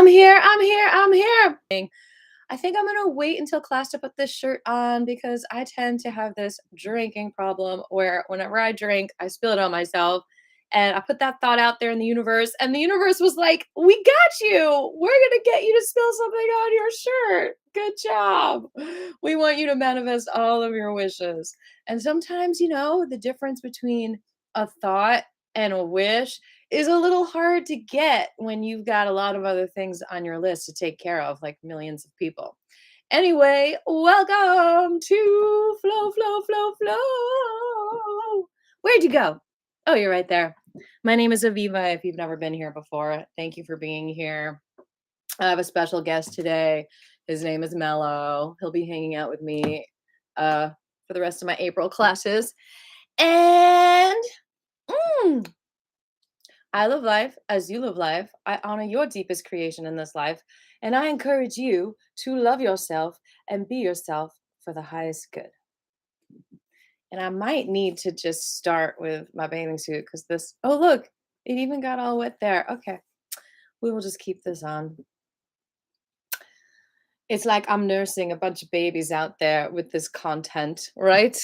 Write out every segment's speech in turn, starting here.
I'm here, I'm here, I'm here. I think I'm gonna wait until class to put this shirt on because I tend to have this drinking problem where whenever I drink, I spill it on myself. And I put that thought out there in the universe, and the universe was like, "We got you. We're gonna get you to spill something on your shirt. Good job. We want you to manifest all of your wishes." And sometimes, the difference between a thought and a wish is a little hard to get when you've got a lot of other things on your list to take care of, like millions of people. Anyway, welcome to Flow, Flow, Flow, Flow. Where'd you go? Oh, you're right there. My name is Aviva. If you've never been here before, thank you for being here. I have a special guest today. His name is Mellow. He'll be hanging out with me for the rest of my April classes. And I live life as you live life. I honor your deepest creation in this life. And I encourage you to love yourself and be yourself for the highest good. And I might need to just start with my bathing suit because oh, look, it even got all wet there. Okay, we will just keep this on. It's like I'm nursing a bunch of babies out there with this content, right?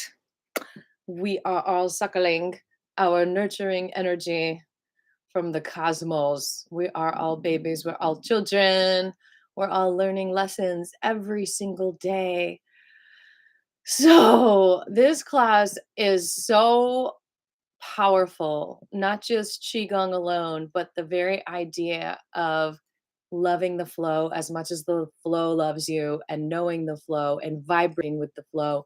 We are all suckling our nurturing energy from the cosmos. We are all babies, we're all children, we're all learning lessons every single day. So, this class is so powerful, not just Qigong alone, but the very idea of loving the flow as much as the flow loves you, and knowing the flow and vibrating with the flow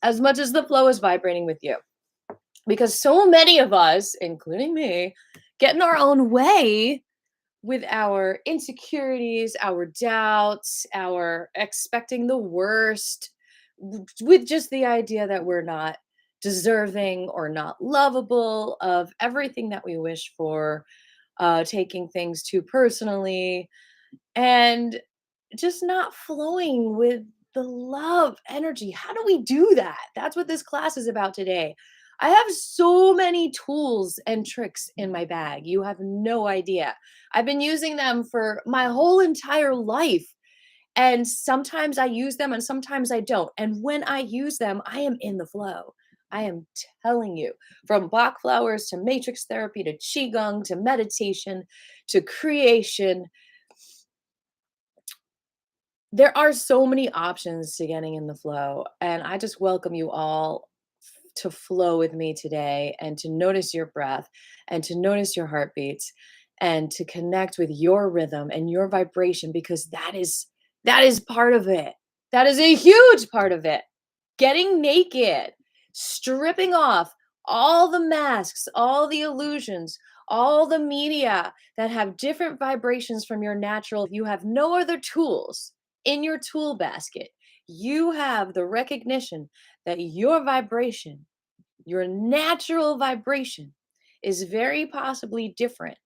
as much as the flow is vibrating with you. Because so many of us, including me, get in our own way with our insecurities, our doubts, our expecting the worst, with just the idea that we're not deserving or not lovable of everything that we wish for, taking things too personally, and just not flowing with the love energy. How do we do that? That's what this class is about today. I have so many tools and tricks in my bag. You have no idea. I've been using them for my whole entire life. And sometimes I use them and sometimes I don't. And when I use them, I am in the flow. I am telling you, from Bach flowers to matrix therapy to Qigong to meditation to creation, there are so many options to getting in the flow. And I just welcome you all to flow with me today and to notice your breath and to notice your heartbeats and to connect with your rhythm and your vibration, because that is part of it. That is a huge part of it. Getting naked, stripping off all the masks, all the illusions, all the media that have different vibrations from your natural. You have no other tools in your tool basket. You have the recognition that your vibration, your natural vibration, is very possibly different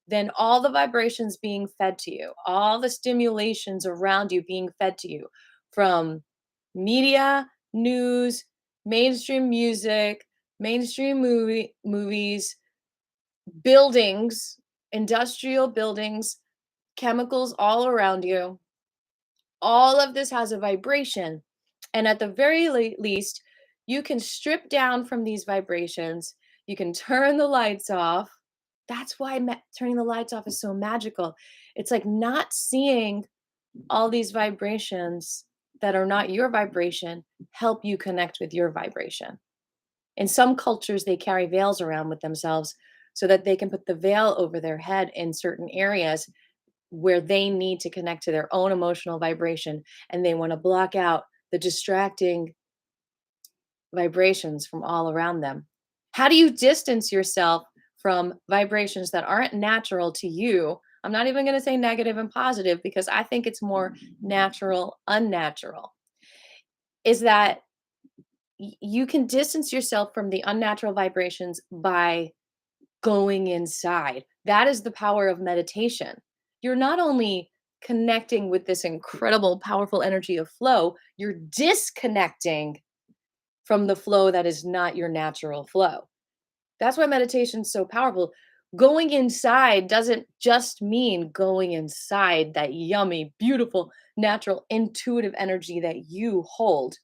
than all the vibrations being fed to you, all the stimulations around you being fed to you from media, news, mainstream music, mainstream movies, buildings, industrial buildings, chemicals all around you. All of this has a vibration. And at the very least, you can strip down from these vibrations. You can turn the lights off. That's why turning the lights off is so magical. It's like not seeing all these vibrations that are not your vibration help you connect with your vibration. In some cultures, they carry veils around with themselves so that they can put the veil over their head in certain areas where they need to connect to their own emotional vibration, and they want to block out the distracting vibrations from all around them. How do you distance yourself from vibrations that aren't natural to you? I'm not even going to say negative and positive because I think it's more natural, unnatural. Is that you can distance yourself from the unnatural vibrations by going inside. That is the power of meditation. You're not only connecting with this incredible, powerful energy of flow, you're disconnecting from the flow that is not your natural flow. That's why meditation is so powerful. Going inside doesn't just mean going inside that yummy, beautiful, natural, intuitive energy that you hold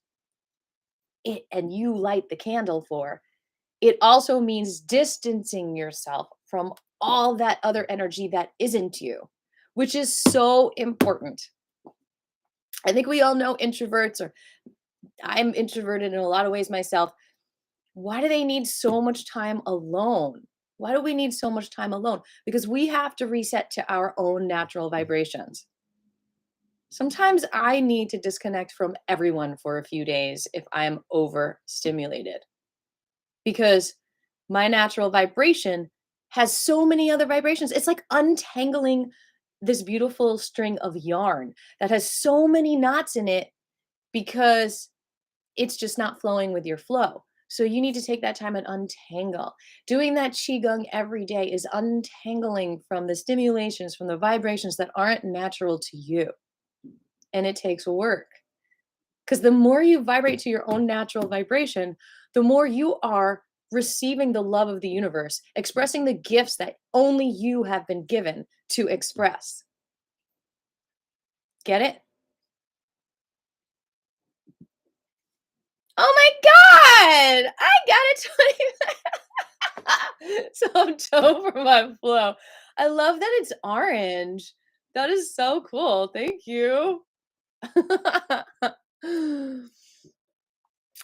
it and you light the candle for. It also means distancing yourself from all that other energy that isn't you, which is so important. I think we all know introverts, or I'm introverted in a lot of ways myself. Why do they need so much time alone? Why do we need so much time alone? Because we have to reset to our own natural vibrations. Sometimes I need to disconnect from everyone for a few days if I'm overstimulated because my natural vibration has so many other vibrations. It's like untangling this beautiful string of yarn that has so many knots in it because it's just not flowing with your flow. So you need to take that time and untangle. Doing that qigong every day is untangling from the stimulations, from the vibrations that aren't natural to you. And it takes work. Because the more you vibrate to your own natural vibration, the more you are receiving the love of the universe, expressing the gifts that only you have been given to express. Get it? Oh my God! I got it. Some toe for my flow. I love that it's orange. That is so cool. Thank you.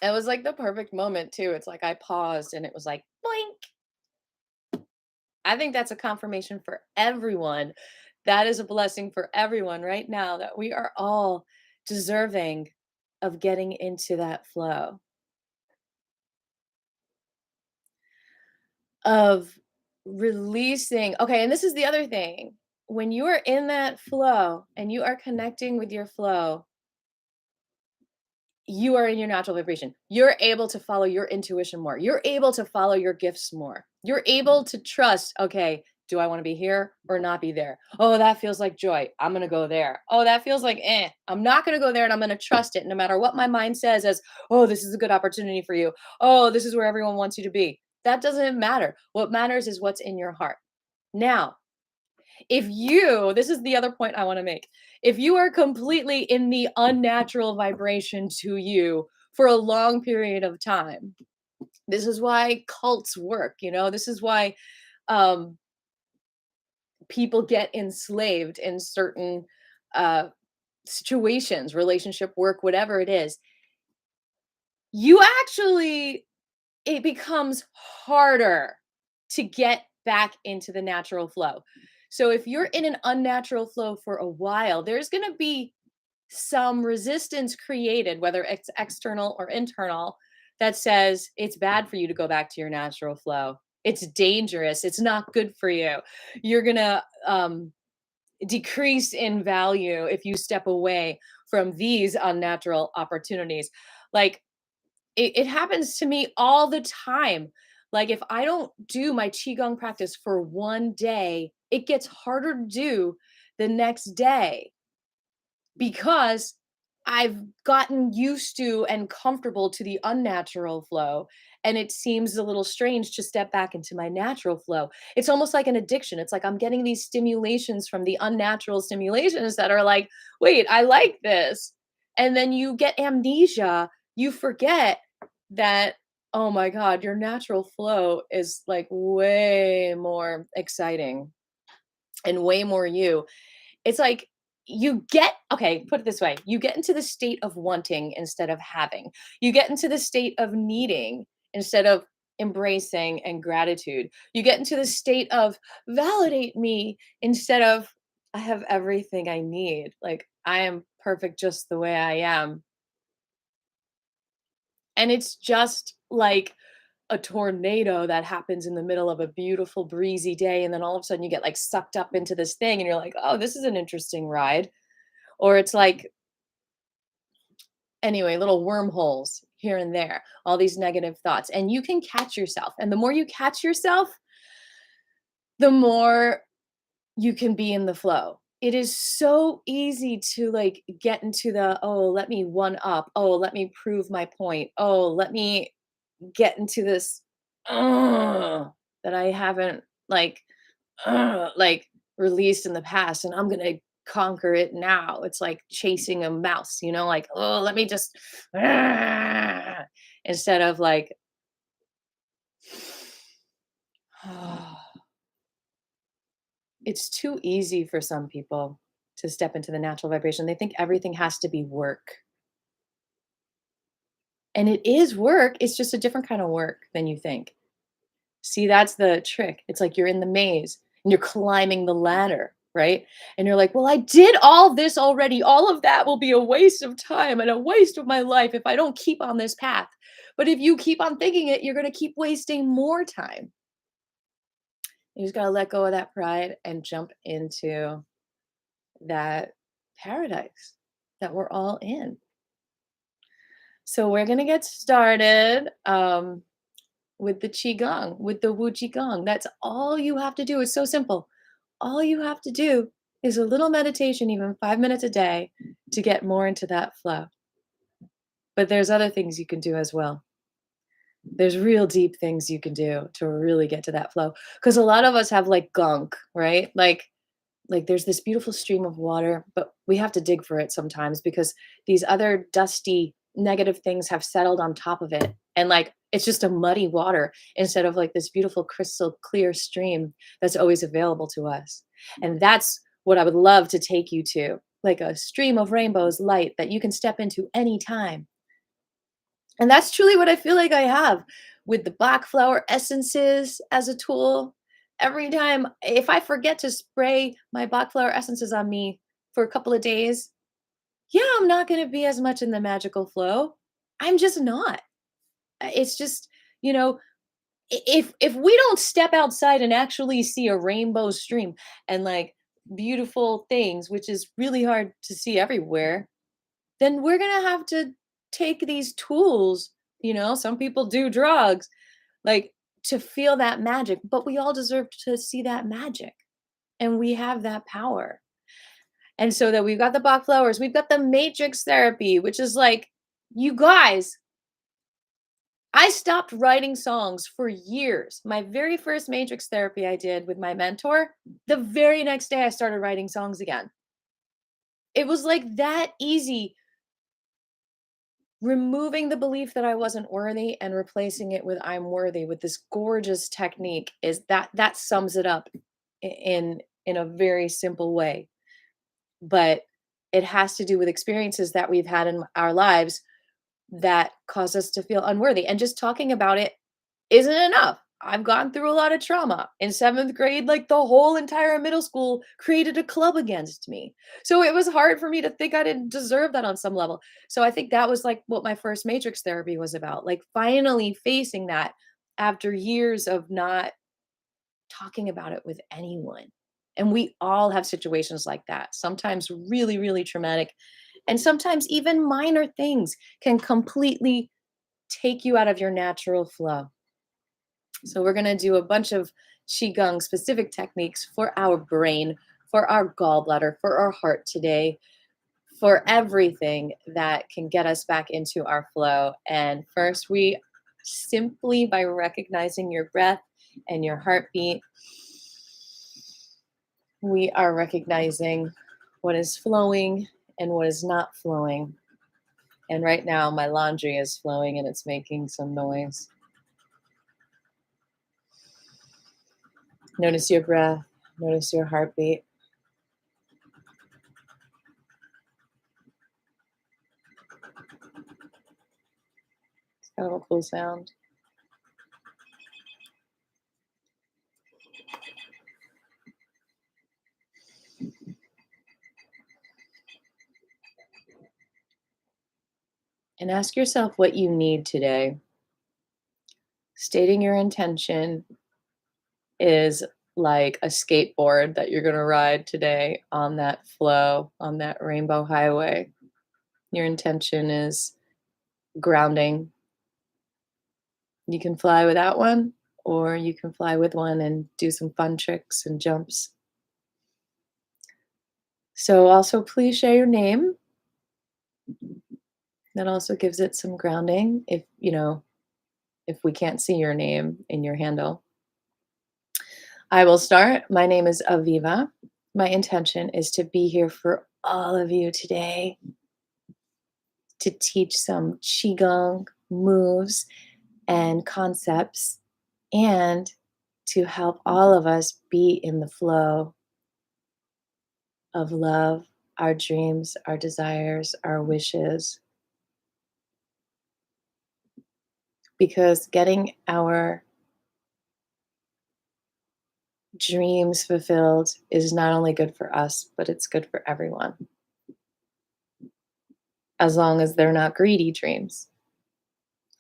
It was like the perfect moment too. It's like I paused and it was like boink. I think that's a confirmation for everyone. That is a blessing for everyone right now that we are all deserving of getting into that flow, of releasing. Okay, and this is the other thing. When you are in that flow and you are connecting with your flow, you are in your natural vibration. You're able to follow your intuition more. You're able to follow your gifts more. You're able to trust, okay, do I want to be here or not be there? Oh, that feels like joy. I'm going to go there. Oh, that feels like I'm not going to go there and I'm going to trust it no matter what my mind says as, oh, this is a good opportunity for you. Oh, this is where everyone wants you to be. That doesn't matter. What matters is what's in your heart. Now, if you, this is the other point I want to make. If you are completely in the unnatural vibration to you for a long period of time, this is why cults work, this is why um, people get enslaved in certain uh, situations, relationship, work, whatever it is. You actually, it becomes harder to get back into the natural flow. So if you're in an unnatural flow for a while, there's going to be some resistance created, whether it's external or internal, that says it's bad for you to go back to your natural flow. It's dangerous. It's not good for you. You're going to decrease in value if you step away from these unnatural opportunities. Like, it happens to me all the time. Like if I don't do my qigong practice for one day, it gets harder to do the next day because I've gotten used to and comfortable to the unnatural flow. And it seems a little strange to step back into my natural flow. It's almost like an addiction. It's like I'm getting these stimulations from the unnatural stimulations that are like, wait, I like this. And then you get amnesia. You forget that, oh my God, your natural flow is like way more exciting and way more you. It's like you get, okay, put it this way, you get into the state of wanting instead of having. You get into the state of needing instead of embracing and gratitude. You get into the state of validate me instead of I have everything I need. Like I am perfect just the way I am. And it's just like a tornado that happens in the middle of a beautiful breezy day, and then all of a sudden you get like sucked up into this thing and you're like, oh, this is an interesting ride. Or it's like, anyway, little wormholes here and there, all these negative thoughts. And you can catch yourself. And the more you catch yourself, the more you can be in the flow. It is so easy to like get into the, oh, let me one up. Oh, let me prove my point. Oh, let me get into this that I haven't like. like released in the past, and I'm going to conquer it now. It's like chasing a mouse, like, oh, let me just instead of like it's too easy for some people to step into the natural vibration. They think everything has to be work. And it is work, it's just a different kind of work than you think. See, that's the trick. It's like you're in the maze and you're climbing the ladder, right? And you're like, well, I did all this already. All of that will be a waste of time and a waste of my life if I don't keep on this path. But if you keep on thinking it, you're going to keep wasting more time. You just got to let go of that pride and jump into that paradise that we're all in. So we're going to get started. With the Qigong, with the Wu Qigong. That's all you have to do. It's so simple. All you have to do is a little meditation, even 5 minutes a day, to get more into that flow. But there's other things you can do as well. There's real deep things you can do to really get to that flow. Because a lot of us have like gunk, right? Like there's this beautiful stream of water, but we have to dig for it sometimes because these other dusty negative things have settled on top of it, and like it's just a muddy water instead of like this beautiful crystal clear stream that's always available to us. And that's what I would love to take you to, like a stream of rainbows light that you can step into anytime. And that's truly what I feel like I have with the black flower essences as a tool. Every time, if I forget to spray my black flower essences on me for a couple of days, yeah, I'm not going to be as much in the magical flow. I'm just not. It's just, you know, if we don't step outside and actually see a rainbow stream and like beautiful things, which is really hard to see everywhere, then we're going to have to take these tools. Some people do drugs, like to feel that magic, but we all deserve to see that magic, and we have that power. And so that we've got the Bach flowers, we've got the matrix therapy, which is like, you guys, I stopped writing songs for years. My very first matrix therapy I did with my mentor, the very next day I started writing songs again. It was like that easy. Removing the belief that I wasn't worthy and replacing it with I'm worthy with this gorgeous technique is that sums it up in a very simple way. But it has to do with experiences that we've had in our lives that cause us to feel unworthy. And just talking about it isn't enough. I've gone through a lot of trauma. In 7th grade, like the whole entire middle school created a club against me. So it was hard for me to think I didn't deserve that on some level. So I think that was like what my first matrix therapy was about, like finally facing that after years of not talking about it with anyone. And we all have situations like that, sometimes really, really traumatic. And sometimes even minor things can completely take you out of your natural flow. So we're going to do a bunch of Qigong specific techniques for our brain, for our gallbladder, for our heart today, for everything that can get us back into our flow. And first, we simply by recognizing your breath and your heartbeat, we are recognizing what is flowing and what is not flowing. And right now, my laundry is flowing and it's making some noise. Notice your breath, notice your heartbeat. It's kind of a cool sound. And ask yourself what you need today. Stating your intention is like a skateboard that you're going to ride today on that flow, on that rainbow highway. Your intention is grounding. You can fly without one, or you can fly with one and do some fun tricks and jumps. So also please share your name. That also gives it some grounding if we can't see your name in your handle. I will start. My name is Aviva. My intention is to be here for all of you today to teach some Qigong moves and concepts and to help all of us be in the flow of love, our dreams, our desires, our wishes. Because getting our dreams fulfilled is not only good for us, but it's good for everyone. As long as they're not greedy dreams,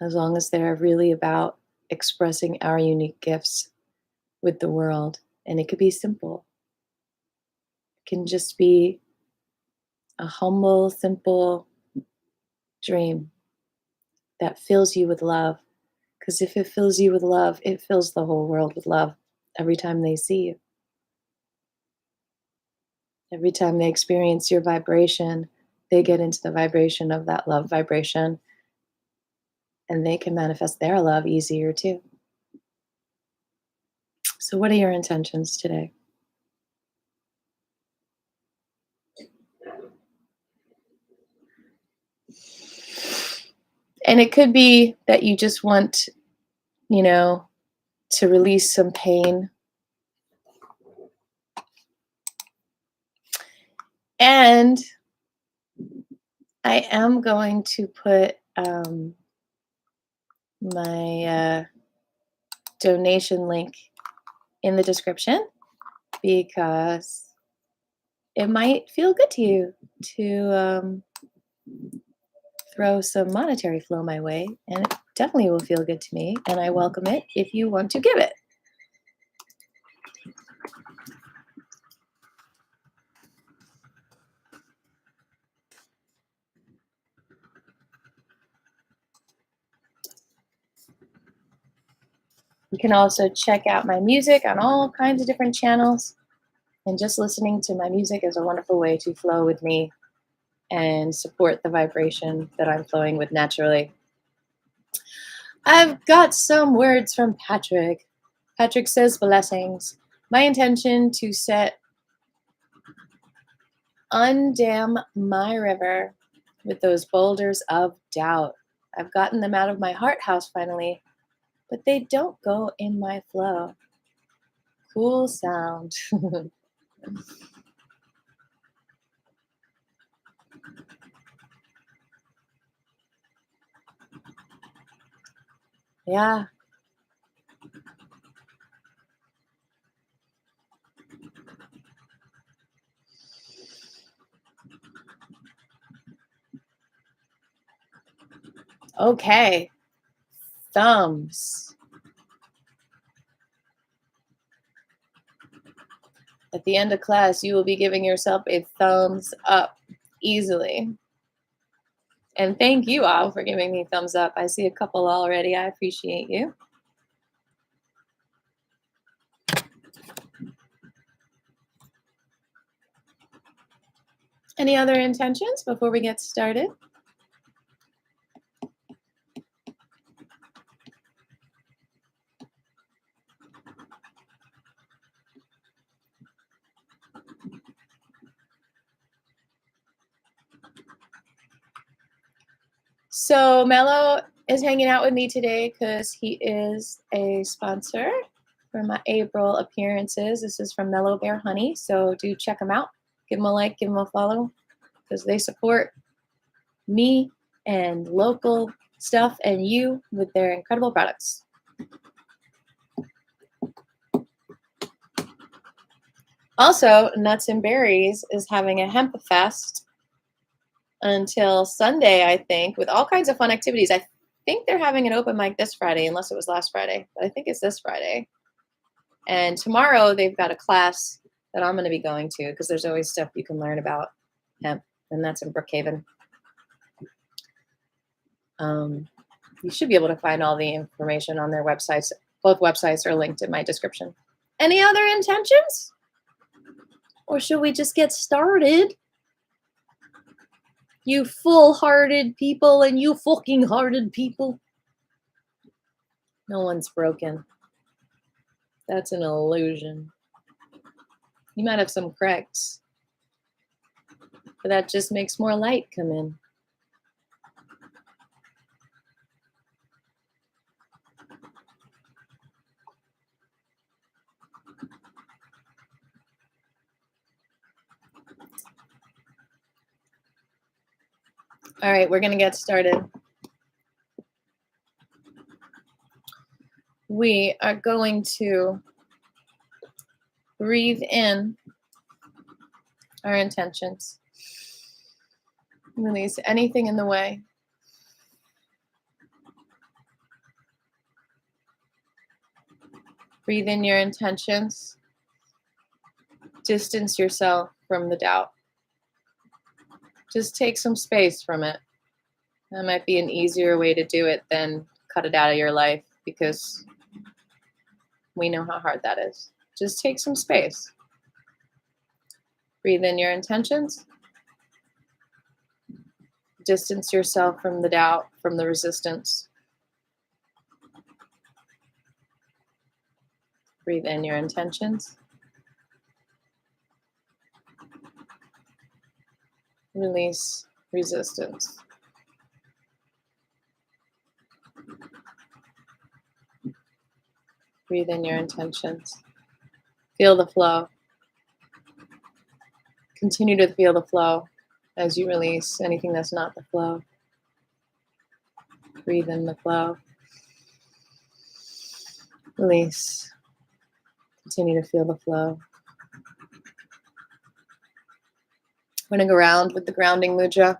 as long as they're really about expressing our unique gifts with the world. And it could be simple. It can just be a humble, simple dream that fills you with love. Because if it fills you with love, it fills the whole world with love every time they see you. Every time they experience your vibration, they get into the vibration of that love vibration, and they can manifest their love easier too. So, what are your intentions today? And it could be that you just want, to release some pain. And I am going to put my donation link in the description because it might feel good to you to throw some monetary flow my way, and it definitely will feel good to me, and I welcome it if you want to give it. You can also check out my music on all kinds of different channels, and just listening to my music is a wonderful way to flow with me and support the vibration that I'm flowing with naturally. I've got some words from Patrick. Patrick says, blessings. My intention to set undam my river with those boulders of doubt. I've gotten them out of my heart house finally, but they don't go in my flow. Cool sound. Yeah. Okay. Thumbs. At the end of class, you will be giving yourself a thumbs up easily. And thank you all for giving me thumbs up. I see a couple already. I appreciate you. Any other intentions before we get started? So Mellow is hanging out with me today because he is a sponsor for my April appearances. This is from Mellow Bear Honey, so do check them out. Give them a like, give them a follow, because they support me and local stuff and you with their incredible products. Also, Nuts and Berries is having a hemp fest until Sunday, I think, with all kinds of fun activities. I think they're having an open mic this Friday, unless it was last Friday, but I think it's this Friday. And tomorrow they've got a class that I'm going to be going to because there's always stuff you can learn about hemp, and that's in Brookhaven. You should be able to find all the information on their websites. Both websites are linked in my description. Any other intentions? Or should we just get started? You full-hearted people and you fucking hearted people. No one's broken. That's an illusion. You might have some cracks, but that just makes more light come in. All right, we're going to get started. We are going to breathe in our intentions. Release anything in the way. Breathe in your intentions. Distance yourself from the doubt. Just take some space from it. That might be an easier way to do it than cut it out of your life, because we know how hard that is. Just take some space. Breathe in your intentions. Distance yourself from the doubt, from the resistance. Breathe in your intentions. Release resistance. Breathe in your intentions. Feel the flow. Continue to feel the flow as you release anything that's not the flow. Breathe in the flow. Release. Continue to feel the flow. We're going to go around with the grounding mudra,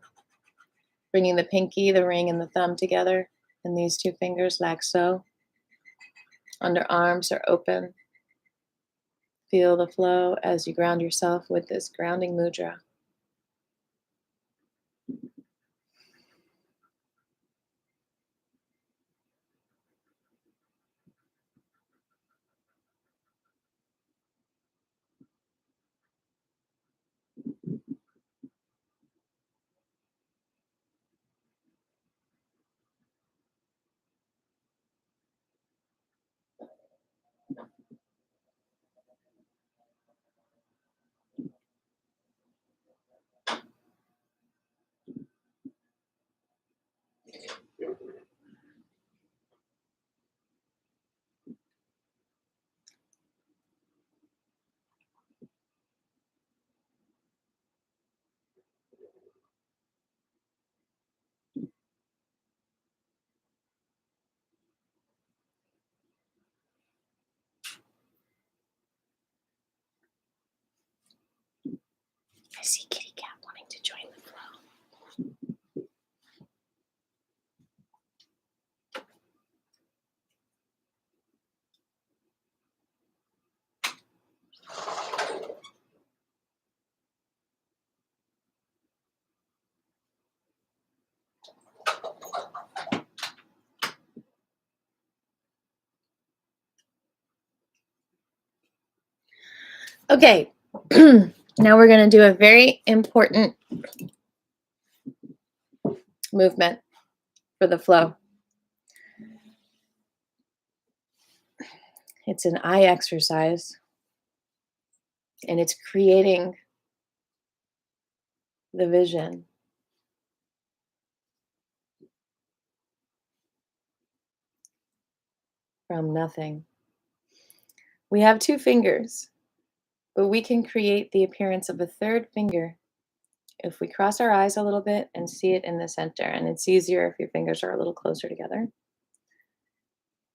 bringing the pinky, the ring, and the thumb together, and these two fingers like so. Underarms are open. Feel the flow as you ground yourself with this grounding mudra. I see Kitty Cat wanting to join the flow. Okay, now we're going to do a very important movement for the flow. It's an eye exercise, and it's creating the vision. From nothing. We have two fingers, but we can create the appearance of a third finger if we cross our eyes a little bit and see it in the center. And it's easier if your fingers are a little closer together.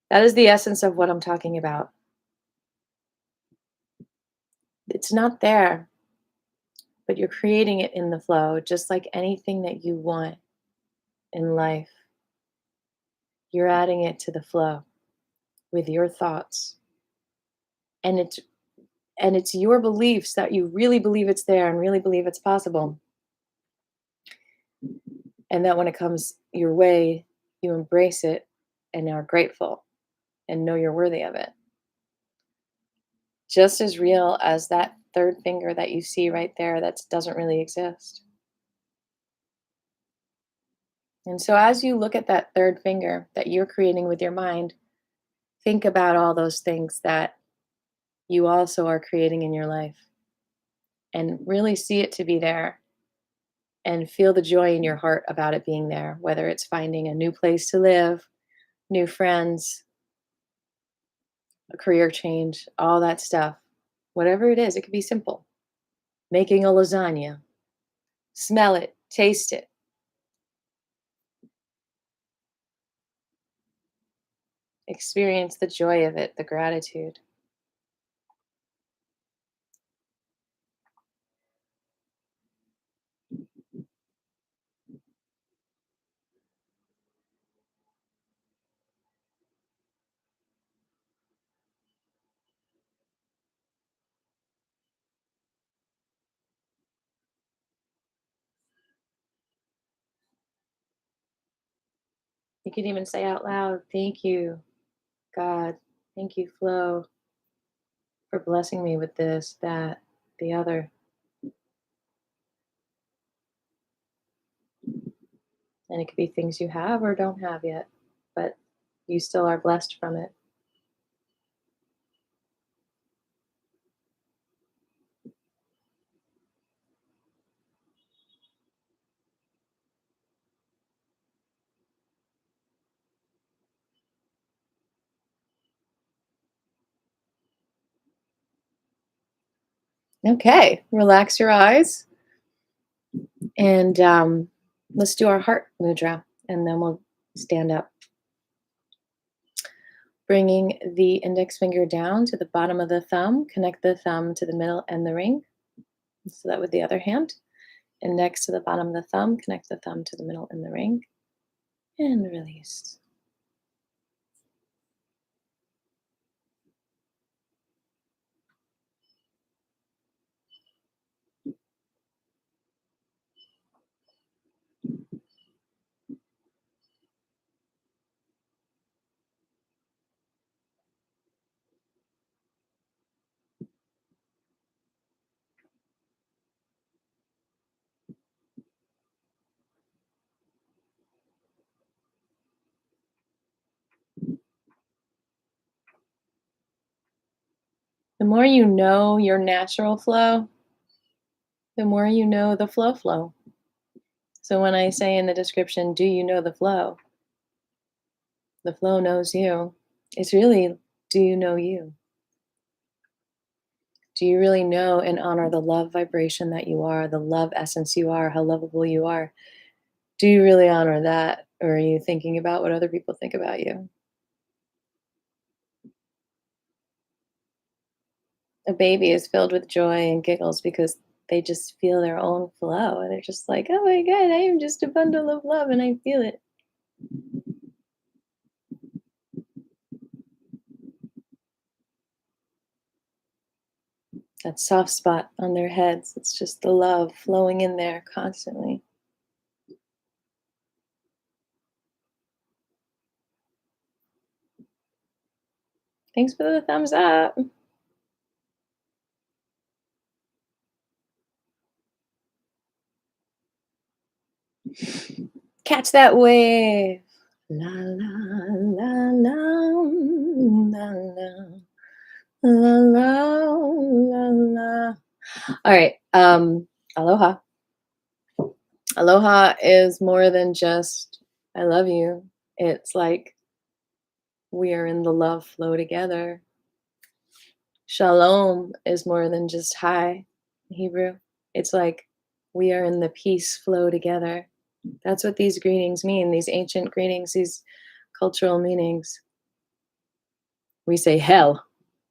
That is the essence of what I'm talking about. It's not there, but you're creating it in the flow, just like anything that you want in life. You're adding it to the flow with your thoughts. And it's your beliefs that you really believe it's there and really believe it's possible. And that when it comes your way, you embrace it and are grateful and know you're worthy of it. Just as real as that third finger that you see right there that doesn't really exist. And so as you look at that third finger that you're creating with your mind, think about all those things that you also are creating in your life, and really see it to be there and feel the joy in your heart about it being there, whether it's finding a new place to live, new friends, a career change, all that stuff. Whatever it is, it could be simple. Making a lasagna, smell it, taste it. Experience the joy of it, the gratitude. You could even say out loud, "Thank you, God. Thank you, Flow, for blessing me with this, that, the other." And it could be things you have or don't have yet, but you still are blessed from it. Okay, relax your eyes and let's do our heart mudra and then we'll stand up. Bringing the index finger down to the bottom of the thumb, connect the thumb to the middle and the ring. So that with the other hand. Index to the bottom of the thumb, connect the thumb to the middle and the ring, and release. The more you know your natural flow, the more you know the flow. So when I say in the description, do you know the flow? The flow knows you. It's really, do you know you? Do you really know and honor the love vibration that you are, the love essence you are, how lovable you are? Do you really honor that? Or are you thinking about what other people think about you? A baby is filled with joy and giggles because they just feel their own flow. And they're just like, oh my God, I am just a bundle of love and I feel it. That soft spot on their heads. It's just the love flowing in there constantly. Thanks for the thumbs up. Catch that wave. La la la la la la la la la la. All right. Aloha. Aloha is more than just I love you. It's like we are in the love flow together. Shalom is more than just hi in Hebrew. It's like we are in the peace flow together. That's what these greetings mean, these ancient greetings, these cultural meanings. We say hell.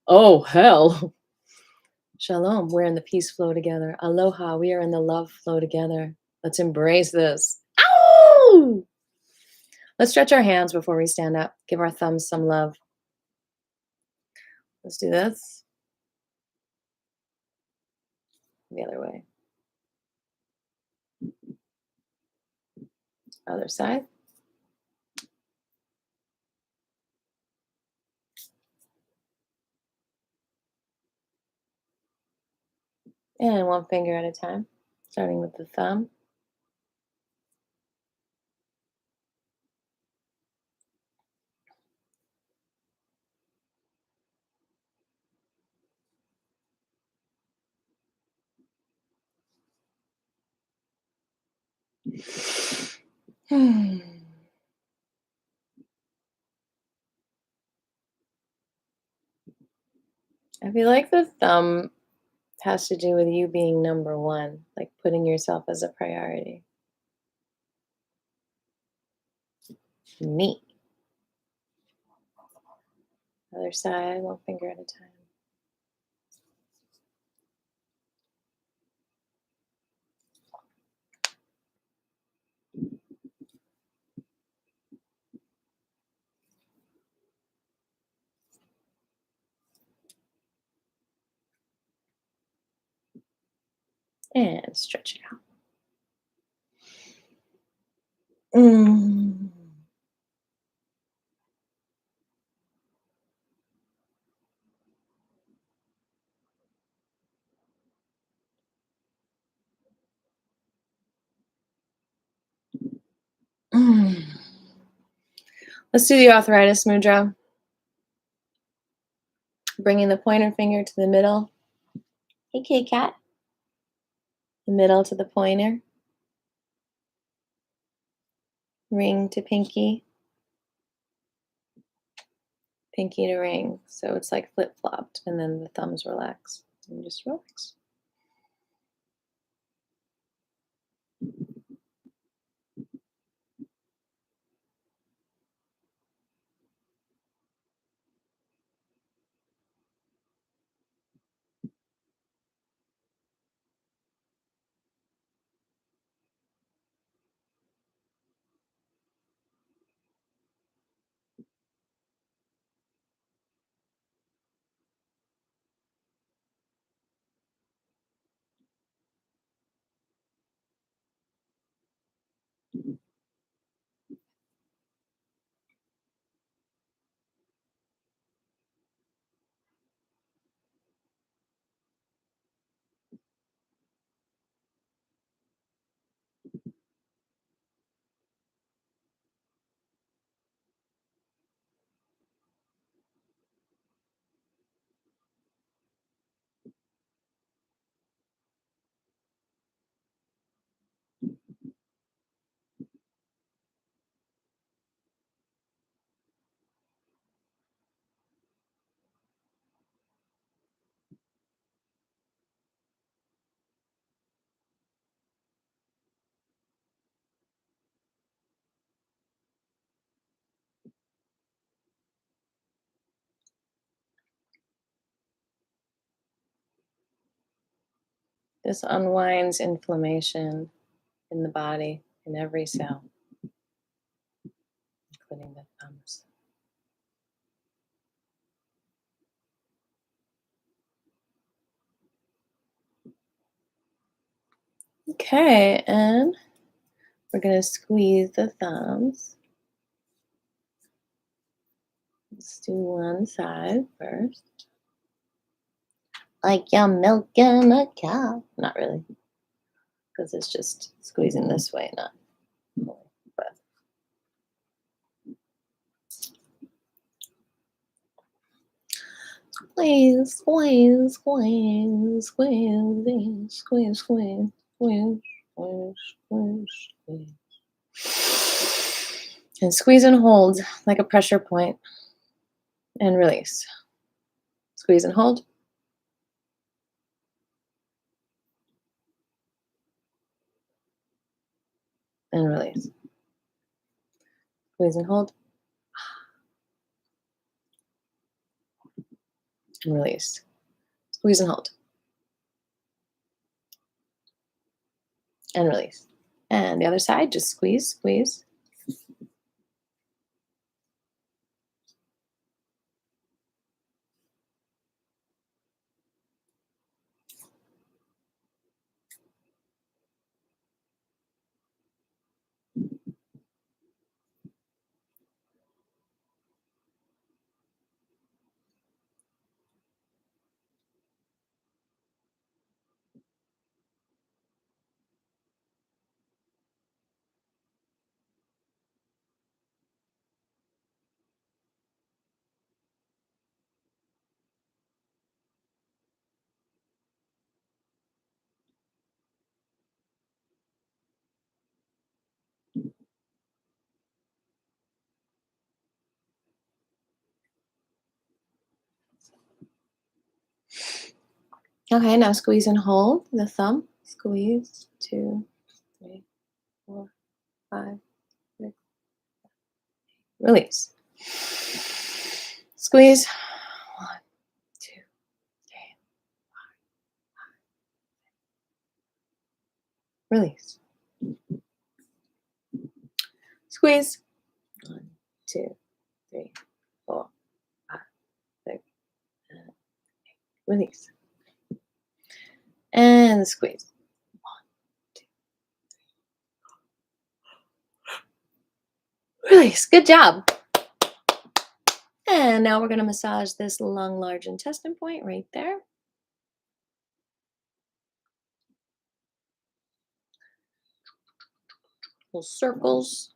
Oh, hell. Shalom, we're in the peace flow together. Aloha, we are in the love flow together. Let's embrace this. Ow! Let's stretch our hands before we stand up. Give our thumbs some love. Let's do this. The other way. Other side. And one finger at a time, starting with the thumb. I feel like the thumb has to do with you being number one, like putting yourself as a priority. Me. Other side, one finger at a time. And stretch it out. Mm. Mm. Let's do the Arthritis Mudra. Bringing the pointer finger to the middle. Hey, kitty cat. The middle to the pointer. Ring to pinky. Pinky to ring. So it's like flip-flopped, and then the thumbs relax. And just relax. This unwinds inflammation in the body, in every cell, including the thumbs. Okay, and we're going to squeeze the thumbs. Let's do one side first. Like you're milking a cow. Not really, because it's just squeezing this way, not fully. But squeeze, squeeze, squeeze, squeeze, squeeze, squeeze, squeeze, squeeze, squeeze. And squeeze and hold like a pressure point. And release. Squeeze and hold. And release. Squeeze and hold. And release. Squeeze and hold. And release. And the other side, just squeeze, squeeze. Okay, now squeeze and hold the thumb. Squeeze, 2, 3, 4, 5, 6. Release. Squeeze. 1, 2, 3. Release. Squeeze. 1, 2, 3, 4, 5, 6. Release. And squeeze. 1, 2. Release. Good job. And now we're going to massage this lung, large intestine point right there. Little circles.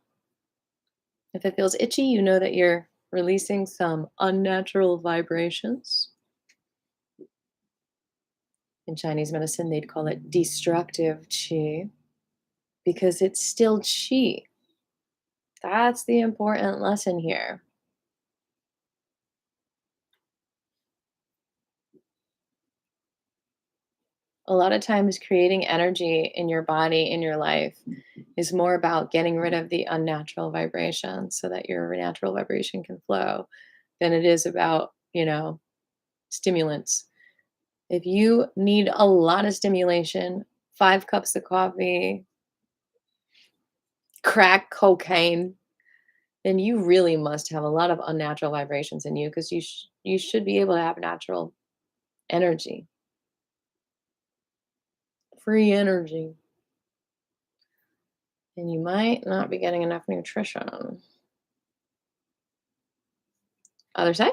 If it feels itchy, you know that you're releasing some unnatural vibrations. In Chinese medicine, they'd call it destructive qi because it's still qi. That's the important lesson here. A lot of times, creating energy in your body, in your life, is more about getting rid of the unnatural vibration so that your natural vibration can flow than it is about, stimulants. If you need a lot of stimulation, 5 cups of coffee, crack cocaine, then you really must have a lot of unnatural vibrations in you because you should be able to have natural energy, free energy. And you might not be getting enough nutrition. Other side.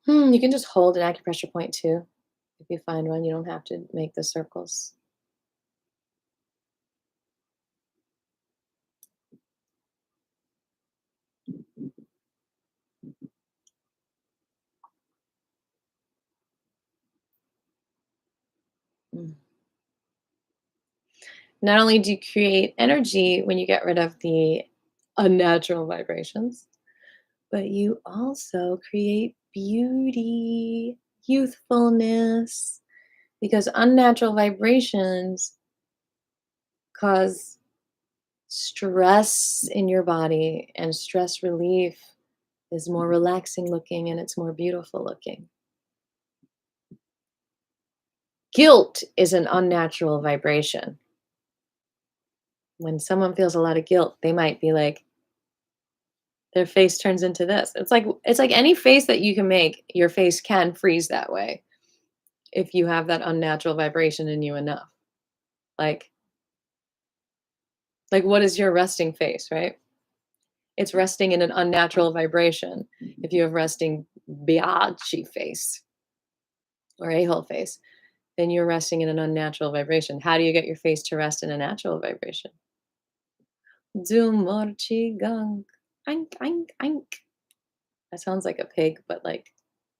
You can just hold an acupressure point too. If you find one, you don't have to make the circles. Mm. Not only do you create energy when you get rid of the unnatural vibrations, but you also create beauty, youthfulness, because unnatural vibrations cause stress in your body, and stress relief is more relaxing looking and it's more beautiful looking. Guilt is an unnatural vibration. When someone feels a lot of guilt, they might be like, their face turns into this. It's like any face that you can make, your face can freeze that way if you have that unnatural vibration in you enough. Like what is your resting face, right? It's resting in an unnatural vibration. If you have resting biatchy face or a-hole face, then you're resting in an unnatural vibration. How do you get your face to rest in a natural vibration? Do more Qigong. Ank, ank, ank. That sounds like a pig, but like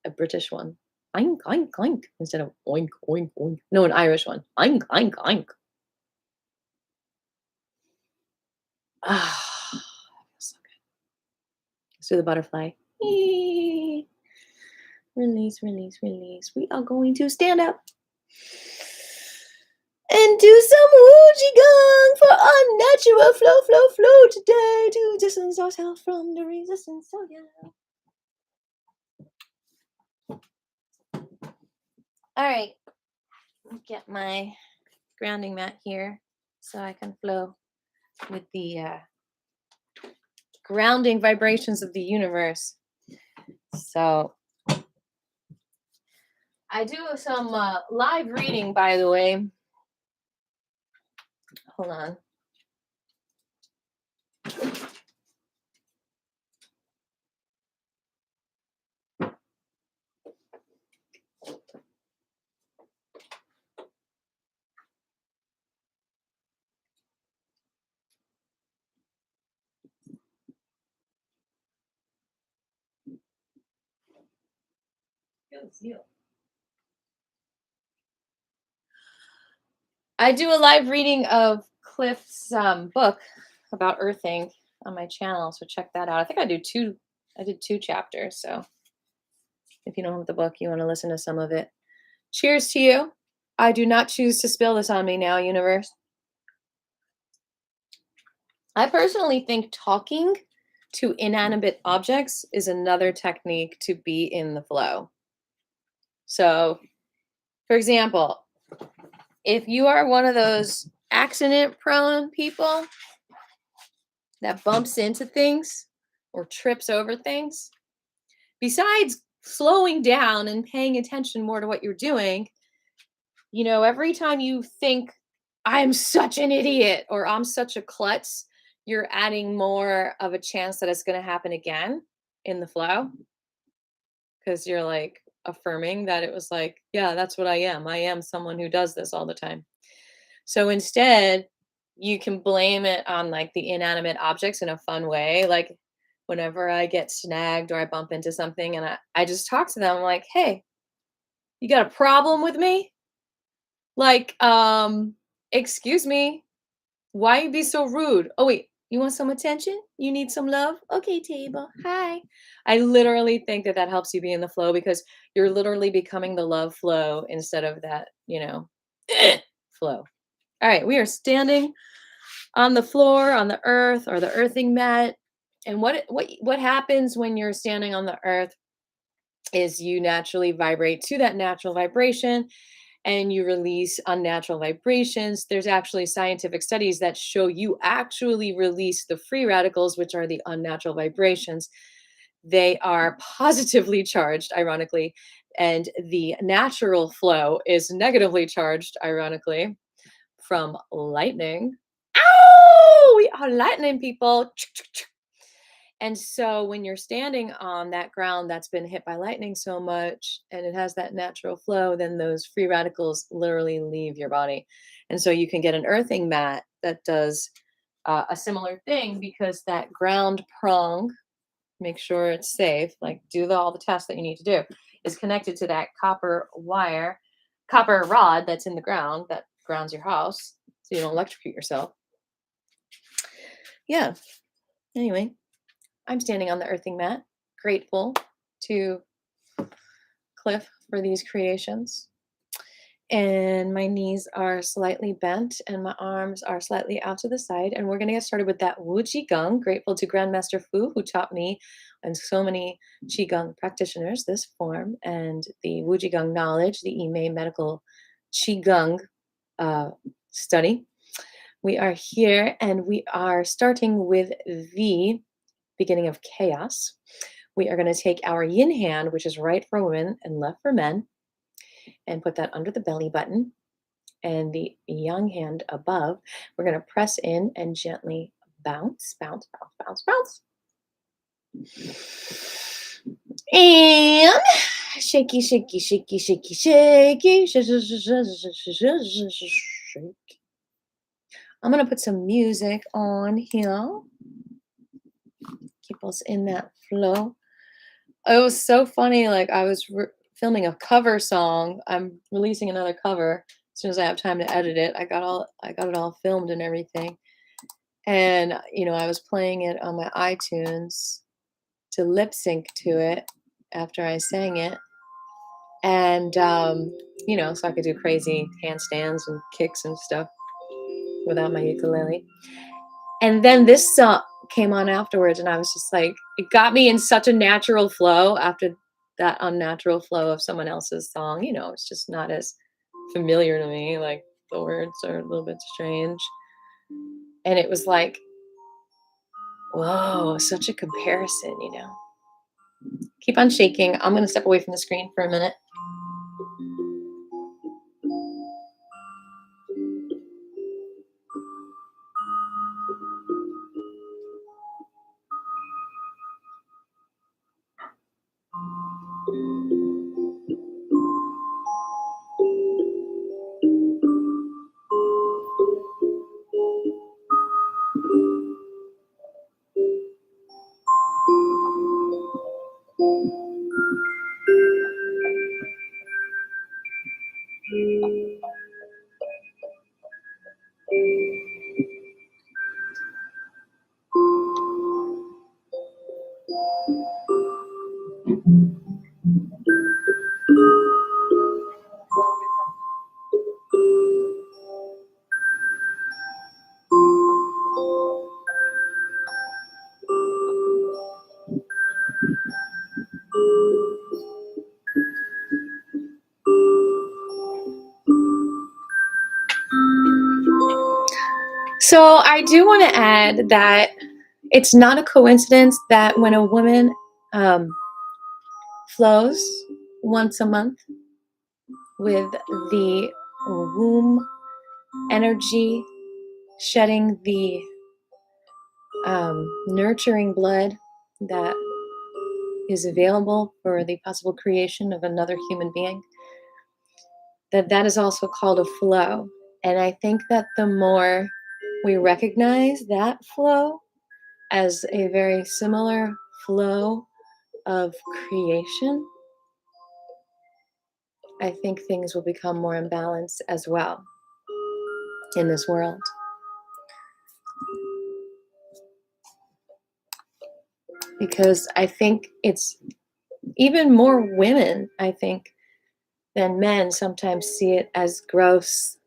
a British one. Oink, oink, oink. Instead of oink, oink, oink. No, an Irish one. Oink, oink, oink. Ah, that feels so good. Let's do the butterfly. Eee. Release, release, release. We are going to stand up and do some Qigong for unnatural flow, flow, flow today to distance ourselves from the resistance. Oh, yeah. All right. Get my grounding mat here so I can flow with the grounding vibrations of the universe. So I do some live reading, by the way. Hold on. I do a live reading of Cliff's book about earthing on my channel, so check that out. I think I did two chapters, so if you don't have the book, you want to listen to some of it. Cheers to you. I do not choose to spill this on me now, universe. I personally think talking to inanimate objects is another technique to be in the flow. So, for example, if you are one of those accident-prone people that bumps into things or trips over things, besides slowing down and paying attention more to what you're doing, every time you think, I'm such an idiot or I'm such a klutz, you're adding more of a chance that it's going to happen again in the flow because you're like affirming that it was like, yeah, that's what I am. I am someone who does this all the time. So instead, you can blame it on like the inanimate objects in a fun way. Like whenever I get snagged or I bump into something and I just talk to them like, hey, you got a problem with me? Like, excuse me, why you be so rude? Oh, wait, you want some attention? You need some love? Okay, table. Hi. I literally think that helps you be in the flow because you're literally becoming the love flow instead of that, flow. All right, we are standing on the floor, on the earth or the earthing mat. And what happens when you're standing on the earth is you naturally vibrate to that natural vibration and you release unnatural vibrations. There's actually scientific studies that show you actually release the free radicals, which are the unnatural vibrations. They are positively charged, ironically, and the natural flow is negatively charged, ironically, from lightning. Ow! We are lightning people. And so when you're standing on that ground that's been hit by lightning so much and it has that natural flow, then those free radicals literally leave your body. And so you can get an earthing mat that does a similar thing because that ground prong, make sure it's safe, like do all the tests that you need to do, is connected to that copper rod that's in the ground that grounds your house so you don't electrocute yourself. Yeah. Anyway. I'm standing on the earthing mat, grateful to Cliff for these creations. And my knees are slightly bent and my arms are slightly out to the side. And we're going to get started with that Wu Qigong. Grateful to Grandmaster Fu, who taught me and so many Qigong practitioners this form and the Wu Qigong knowledge, the Emei medical Qigong study. We are here and we are starting with the beginning of chaos. We are going to take our Yin hand, which is right for women and left for men, and put that under the belly button. And the Yang hand above, we're going to press in and gently bounce, bounce, bounce, bounce, bounce. And shaky, shaky, shaky, shaky, shaky, shake. I'm going to put some music on here. Keep us in that flow. It was so funny. Like I was filming a cover song. I'm releasing another cover as soon as I have time to edit it. I got it all filmed and everything. And I was playing it on my iTunes to lip sync to it after I sang it. And so I could do crazy handstands and kicks and stuff without my ukulele. And then this song came on afterwards, and I was just like, it got me in such a natural flow after that unnatural flow of someone else's song. It's just not as familiar to me. Like the words are a little bit strange. And it was like, whoa, such a comparison, Keep on shaking. I'm going to step away from the screen for a minute. So I do want to add that it's not a coincidence that when a woman um, flows once a month with the womb energy, shedding the nurturing blood that is available for the possible creation of another human being, that is also called a flow. And I think that the more we recognize that flow as a very similar flow of creation, I think things will become more in balance as well in this world. Because I think it's even more women, I think, than men sometimes see it as gross,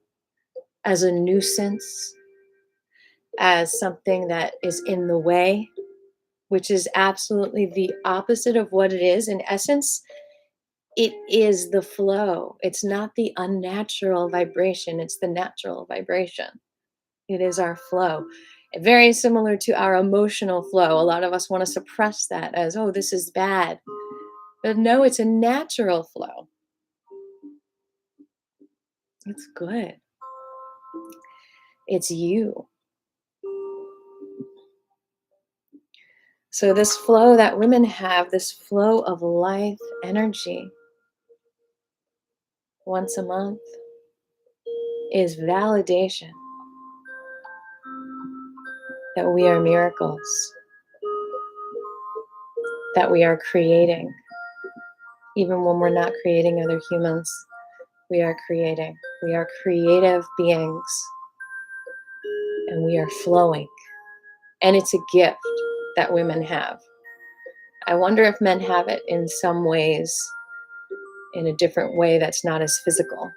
as a nuisance, as something that is in the way, which is absolutely the opposite of what it is. In essence, it is the flow. It's not the unnatural vibration, it's the natural vibration. It is our flow. Very similar to our emotional flow. A lot of us want to suppress that as, oh, this is bad. But no, it's a natural flow. It's good. It's you. So, this flow that women have, this flow of life energy once a month, is validation that we are miracles, that we are creating. Even when we're not creating other humans, we are creating. We are creative beings, and we are flowing. And it's a gift that women have. I wonder if men have it in some ways, in a different way that's not as physical.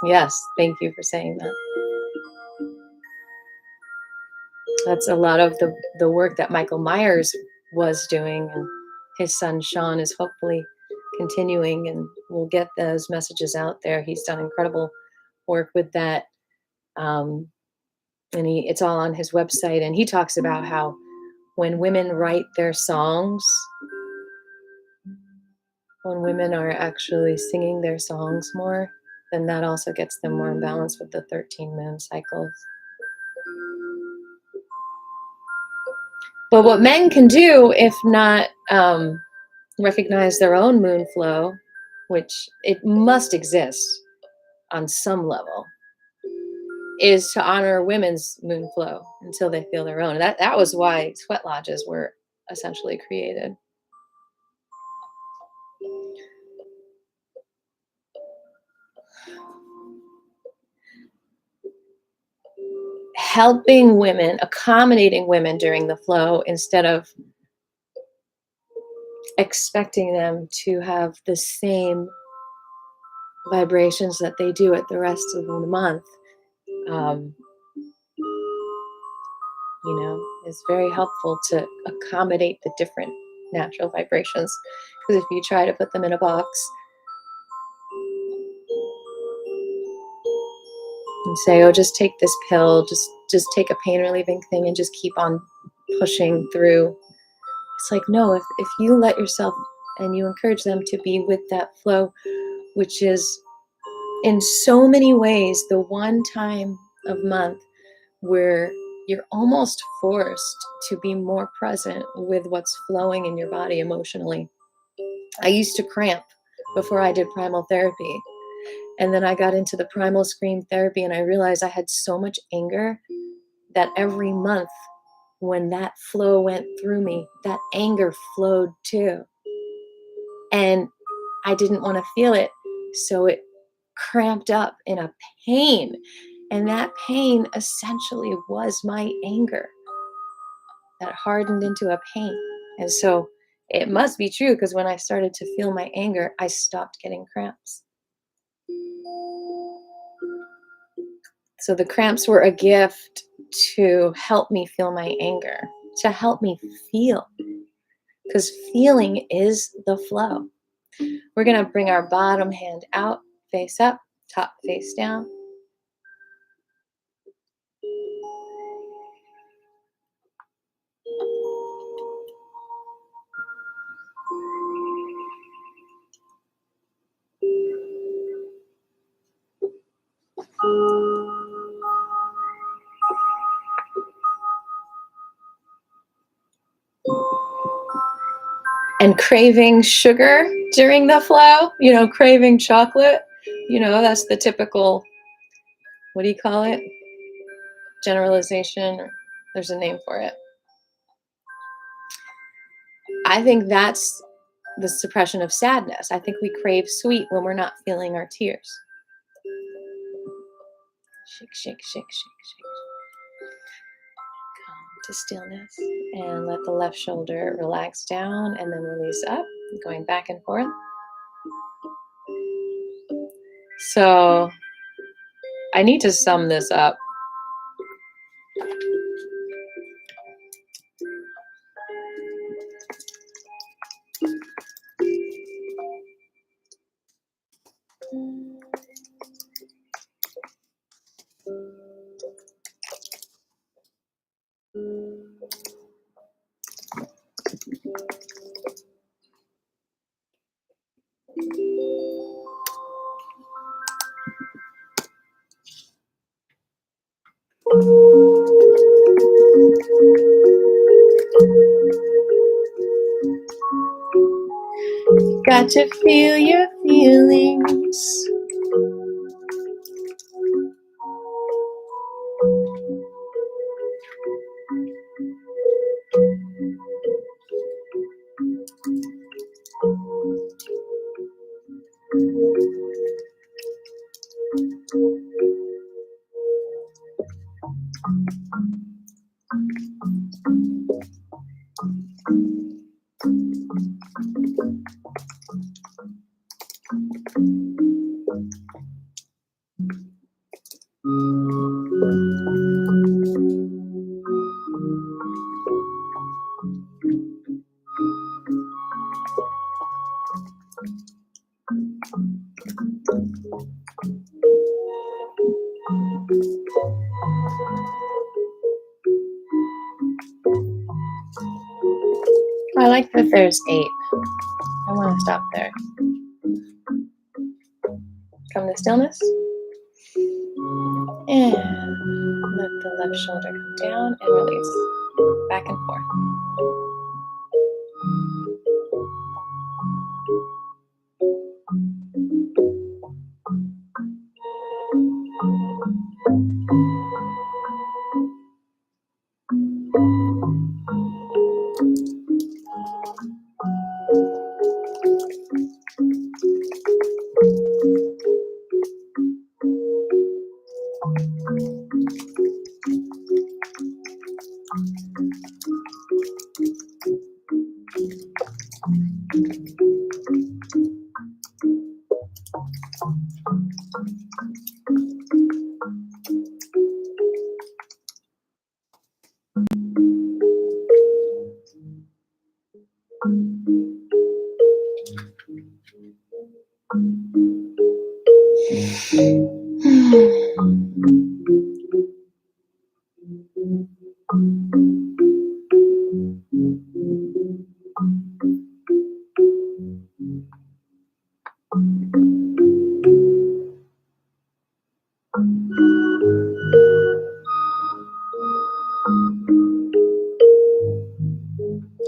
Yes, thank you for saying that. That's a lot of the work that Michael Myers was doing, and his son Sean is hopefully continuing, and we'll get those messages out there. He's done incredible work with that. And it's all on his website, and he talks about how when women write their songs, when women are actually singing their songs more, then that also gets them more in balance with the 13 moon cycles. But what men can do, if not recognize their own moon flow, which it must exist on some level, is to honor women's moon flow until they feel their own. That was why sweat lodges were essentially created. Helping women, accommodating women during the flow instead of expecting them to have the same vibrations that they do at the rest of the month, is very helpful to accommodate the different natural vibrations. Because if you try to put them in a box and say, oh, just take this pill, just take a pain relieving thing and just keep on pushing through. It's like, no, if you let yourself and you encourage them to be with that flow, which is in so many ways the one time of month where you're almost forced to be more present with what's flowing in your body emotionally. I used to cramp before I did primal therapy. And then I got into the primal scream therapy, and I realized I had so much anger that every month when that flow went through me, that anger flowed too. And I didn't want to feel it. So it cramped up in a pain. And that pain essentially was my anger that hardened into a pain. And so it must be true, because when I started to feel my anger, I stopped getting cramps. So the cramps were a gift to help me feel my anger, to help me feel, because feeling is the flow. We're going to bring our bottom hand out, face up, top face down. and craving sugar during the flow, craving chocolate, that's the typical, what do you call it? Generalization, or there's a name for it. I think that's the suppression of sadness. I think we crave sweet when we're not feeling our tears. Shake, shake, shake, shake, shake. Come to stillness and let the left shoulder relax down and then release up, going back and forth. So I need to sum this up. Got to feel your feelings. I like that there's 8. I want to stop there. Come to stillness. And let the left shoulder come down and release. Back and forth.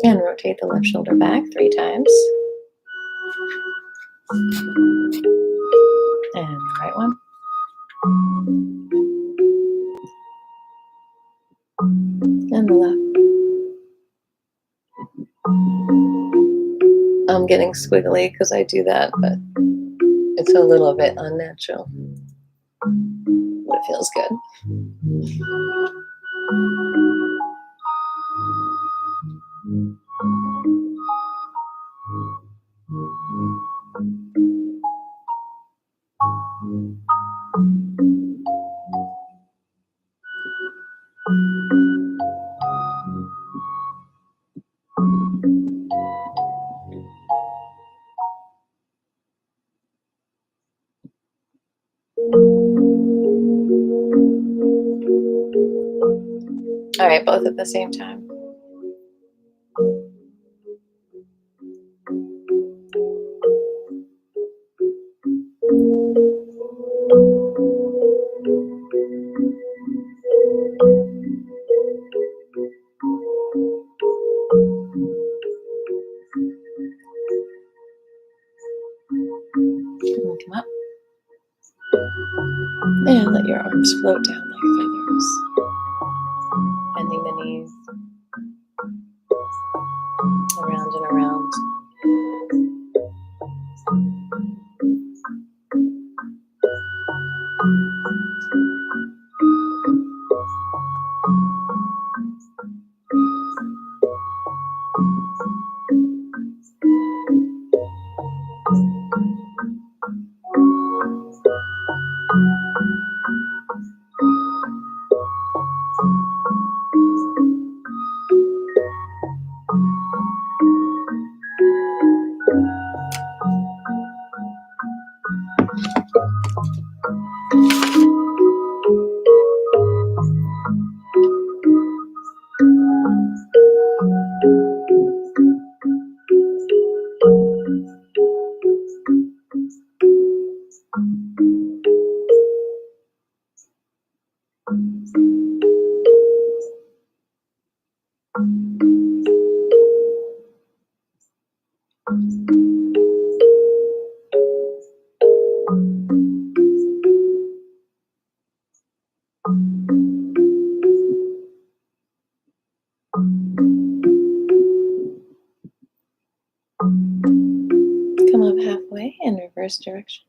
And rotate the left shoulder back 3 times. And the right one. And the left. I'm getting squiggly because I do that, but it's a little bit unnatural. But it feels good. All right, both at the same time. And let your arms float down like feathers. Bending the knees. Around and around. Come up halfway in reverse directions.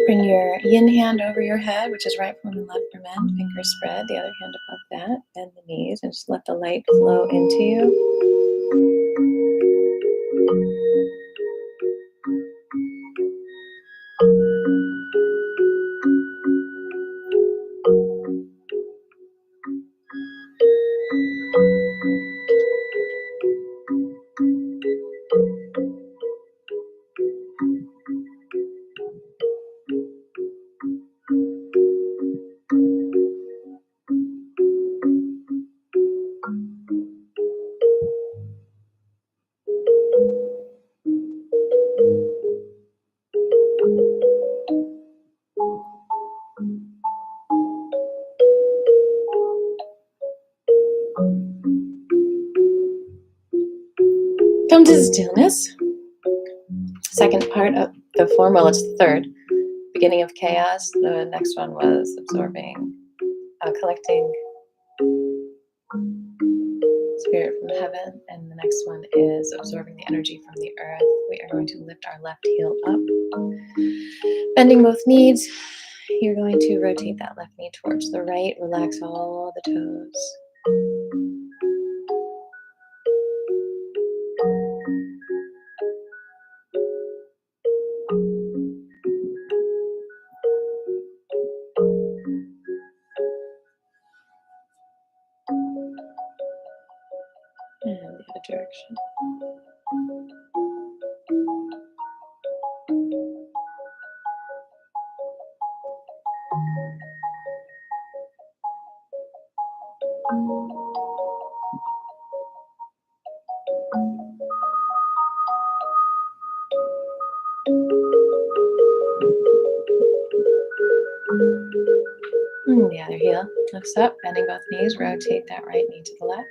Bring your yin hand over your head, which is right from and left from end. Fingers spread, the other hand above that. Bend the knees and just let the light flow into you. Come to stillness. Second part of the form, well, it's the third. Beginning of chaos. The next one was absorbing, collecting spirit from heaven. And the next one is absorbing the energy from the earth. We are going to lift our left heel up. Bending both knees. You're going to rotate that left knee towards the right. Relax all the toes. And the other direction. And the other heel lifts up, bending both knees. Rotate that right knee to the left.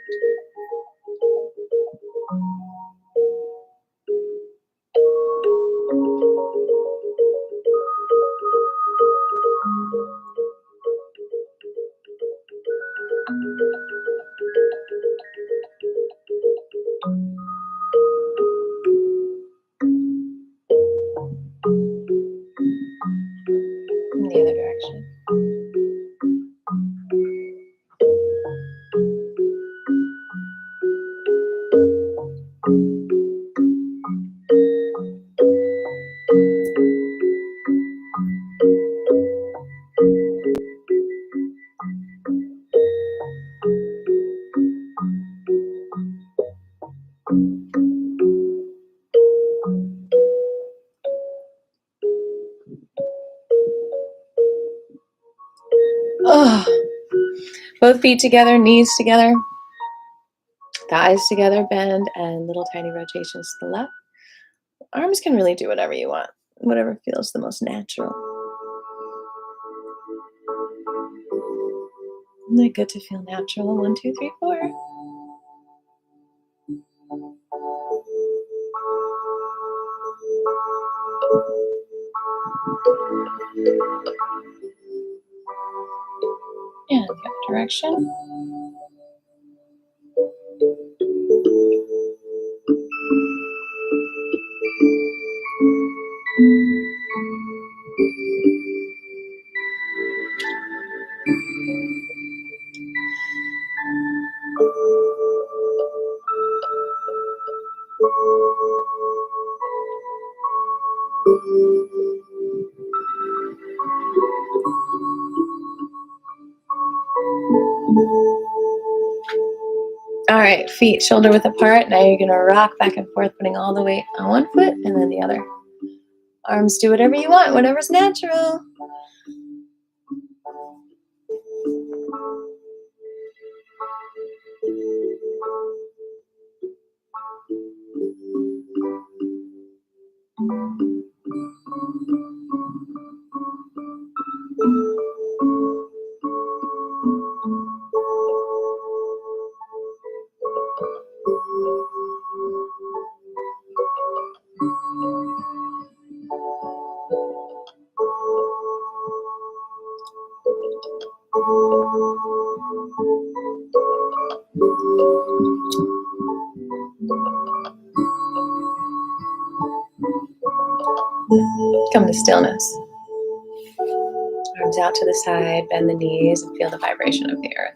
Both feet together, knees together, thighs together, bend, and little tiny rotations to the left. Arms can really do whatever you want, whatever feels the most natural. Isn't it good to feel natural? 1, 2, 3, 4. And the other direction. All right, feet shoulder width apart. Now you're gonna rock back and forth, putting all the weight on one foot and then the other. Arms do whatever you want, whatever's natural. Come to stillness. Arms out to the side, bend the knees, and feel the vibration of the earth.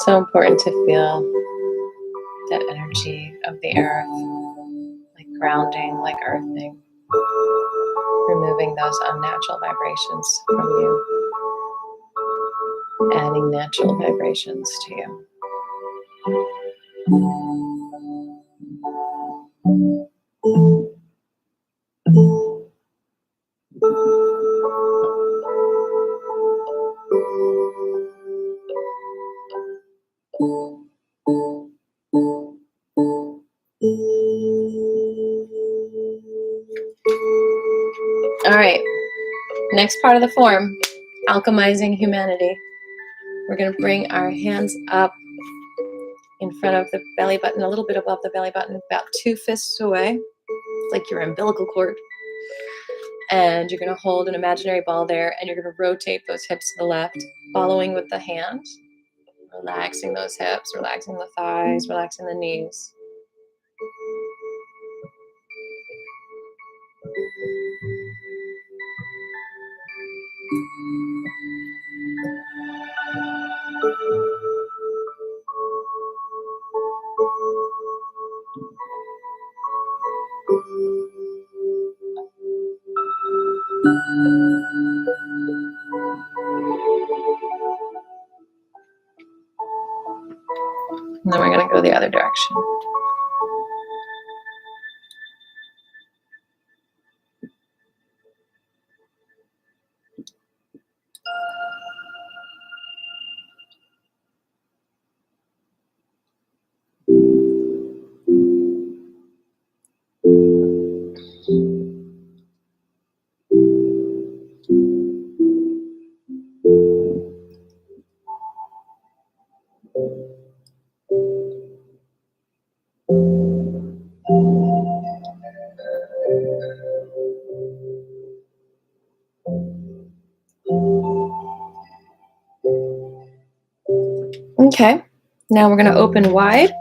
So important to feel that energy of the earth, like grounding, like earthing, removing those unnatural vibrations from you, adding natural vibrations to you. All right, next part of the form, alchemizing humanity. We're going to bring our hands up in front of the belly button, a little bit above the belly button, about 2 fists away, like your umbilical cord. And you're going to hold an imaginary ball there, and you're going to rotate those hips to the left, following with the hand, relaxing those hips, relaxing the thighs, relaxing the knees. And then we're going to go the other direction. Okay, now we're going to open wide.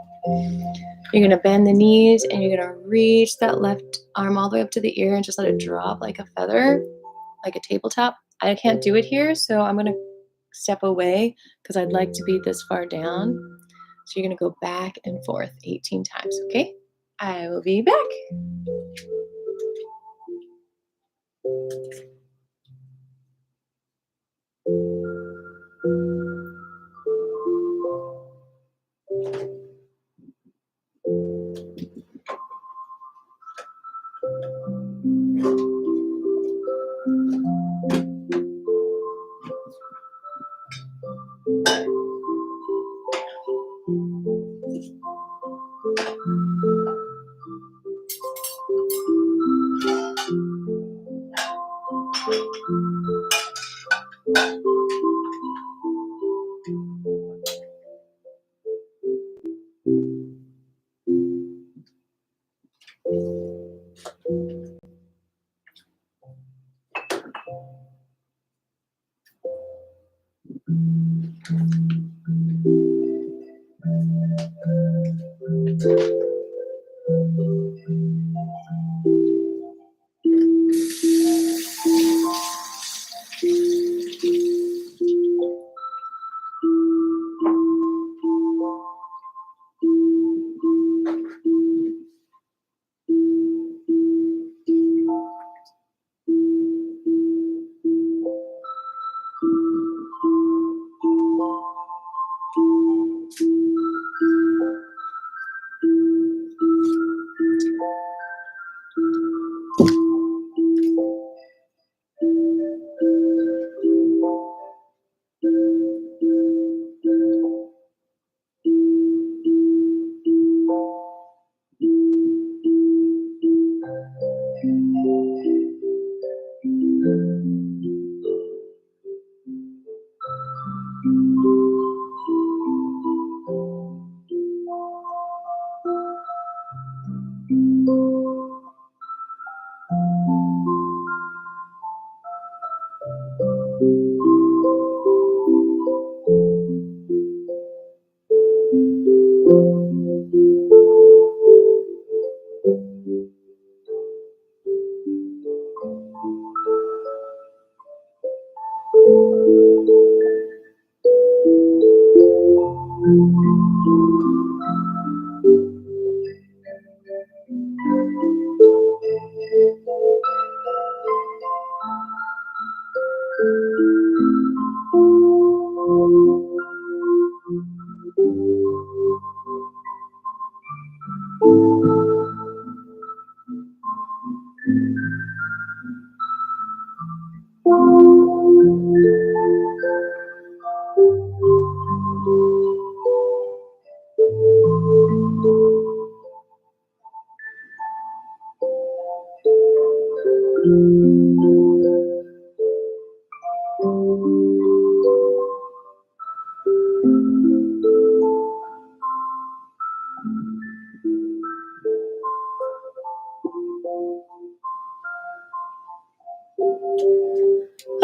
You're going to bend the knees and you're going to reach that left arm all the way up to the ear and just let it drop like a feather, like a tabletop. I can't do it here, so I'm going to step away because I'd like to be this far down. So you're going to go back and forth 18 times, okay? I will be back.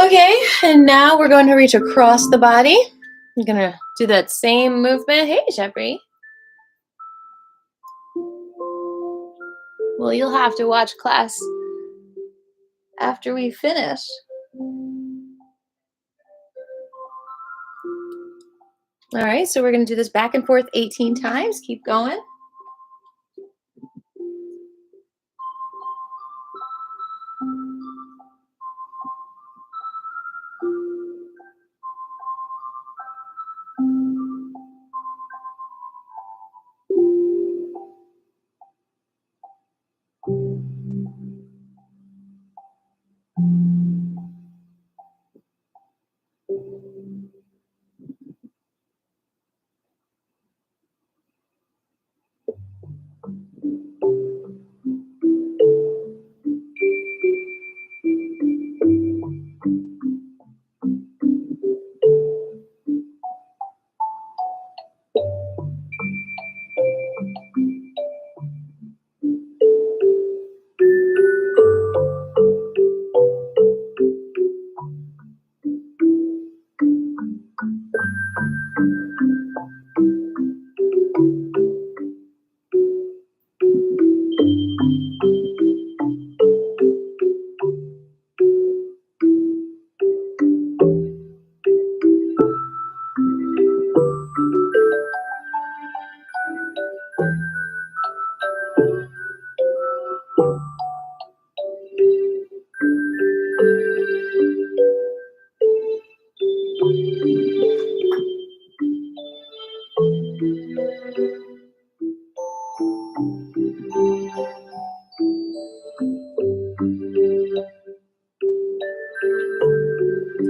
Okay, and now we're going to reach across the body. I'm going to do that same movement. Hey, Jeffrey. Well, you'll have to watch class after we finish. All right, so we're going to do this back and forth 18 times. Keep going.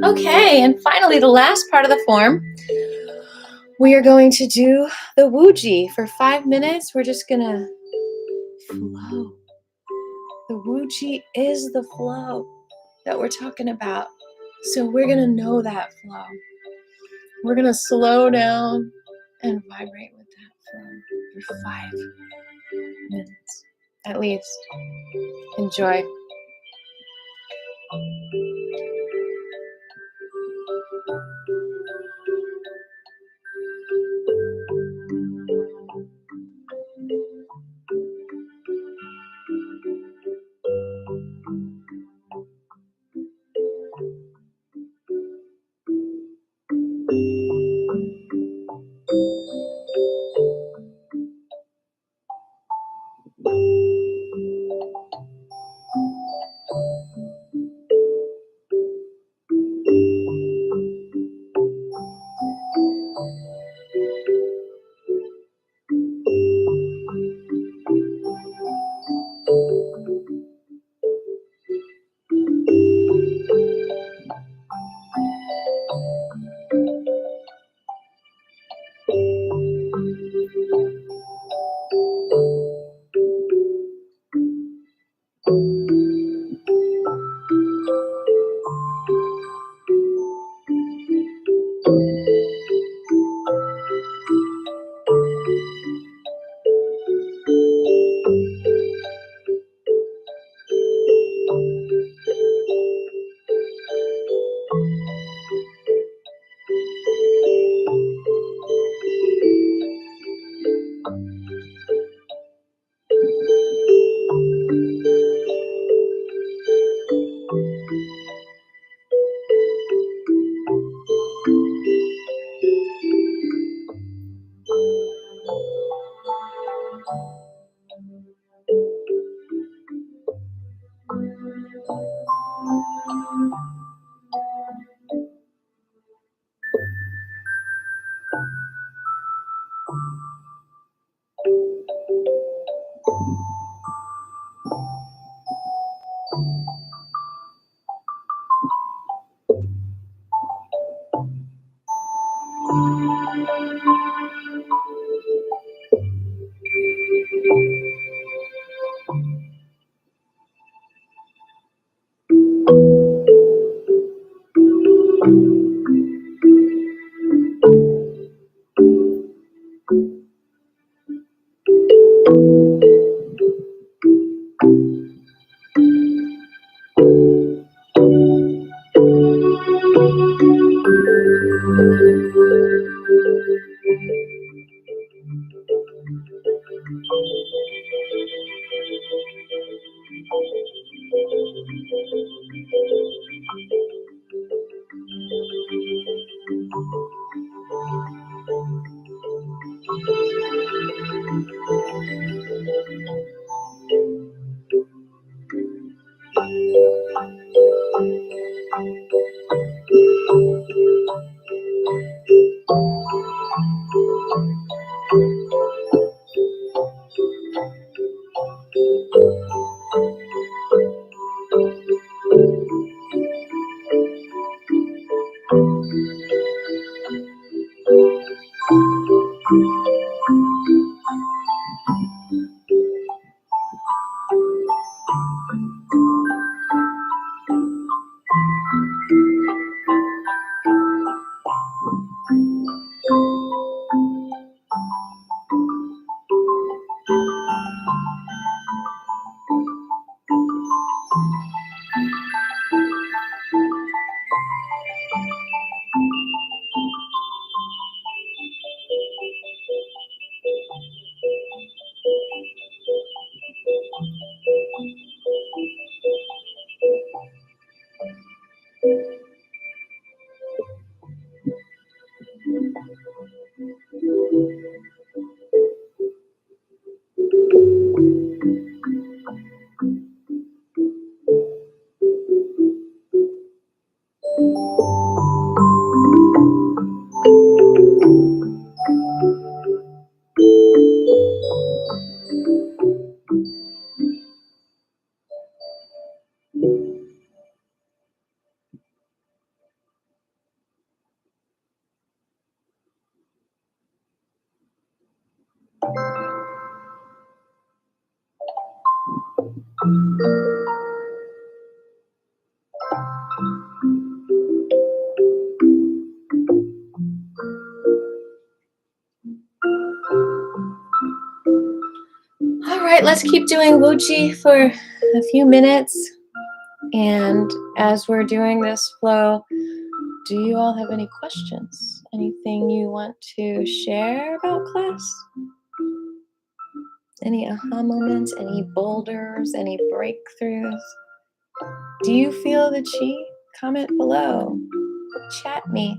Okay, and finally, the last part of the form, we are going to do the Wuji for 5 minutes. We're just gonna flow. The Wuji is the flow that we're talking about. So we're gonna know that flow. We're gonna slow down and vibrate with that flow for 5 minutes at least. Enjoy. All right, let's keep doing Wuji for a few minutes. And as we're doing this flow, do you all have any questions? Anything you want to share about class? Any aha moments, any boulders, any breakthroughs? Do you feel the chi? Comment below. Chat me.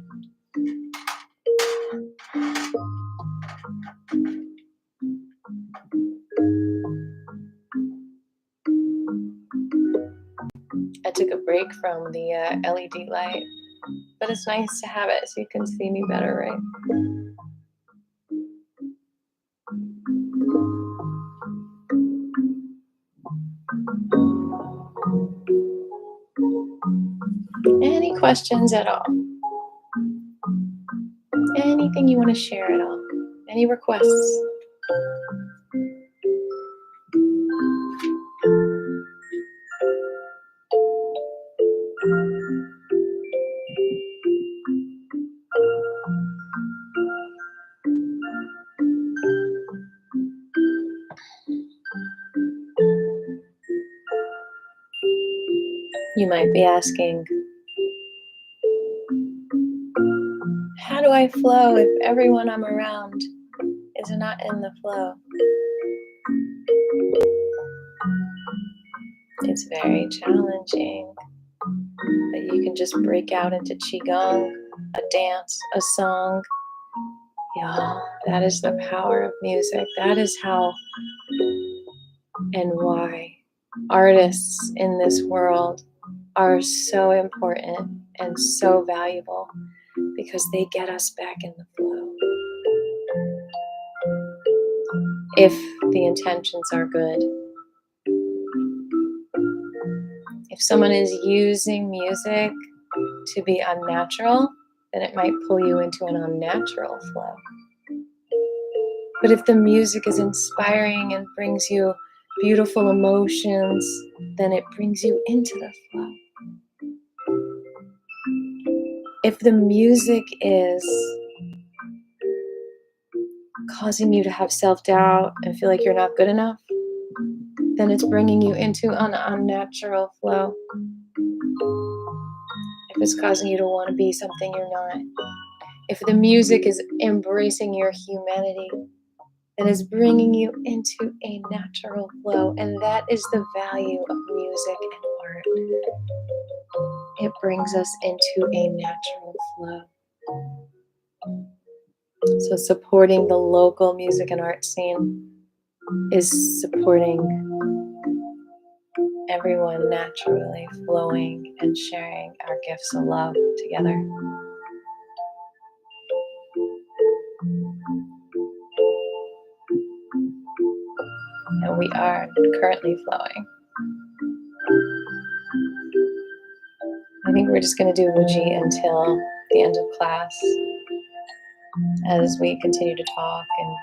I took a break from the LED light, but it's nice to have it so you can see me better, right? Any questions at all? Anything you want to share at all? Any requests? You might be asking, how do I flow if everyone I'm around is not in the flow? It's very challenging, but you can just break out into Qigong, a dance, a song. Yeah, that is the power of music. That is how and why artists in this world are so important and so valuable, because they get us back in the flow. If the intentions are good. If someone is using music to be unnatural, then it might pull you into an unnatural flow. But if the music is inspiring and brings you beautiful emotions, then it brings you into the flow. If the music is causing you to have self-doubt and feel like you're not good enough, then it's bringing you into an unnatural flow. If it's causing you to want to be something you're not, if the music is embracing your humanity, then it's bringing you into a natural flow. And that is the value of music and art. It brings us into a natural flow. So supporting the local music and art scene is supporting everyone naturally flowing and sharing our gifts of love together. And we are currently flowing. I think we're just going to do Wuji until the end of class, as we continue to talk and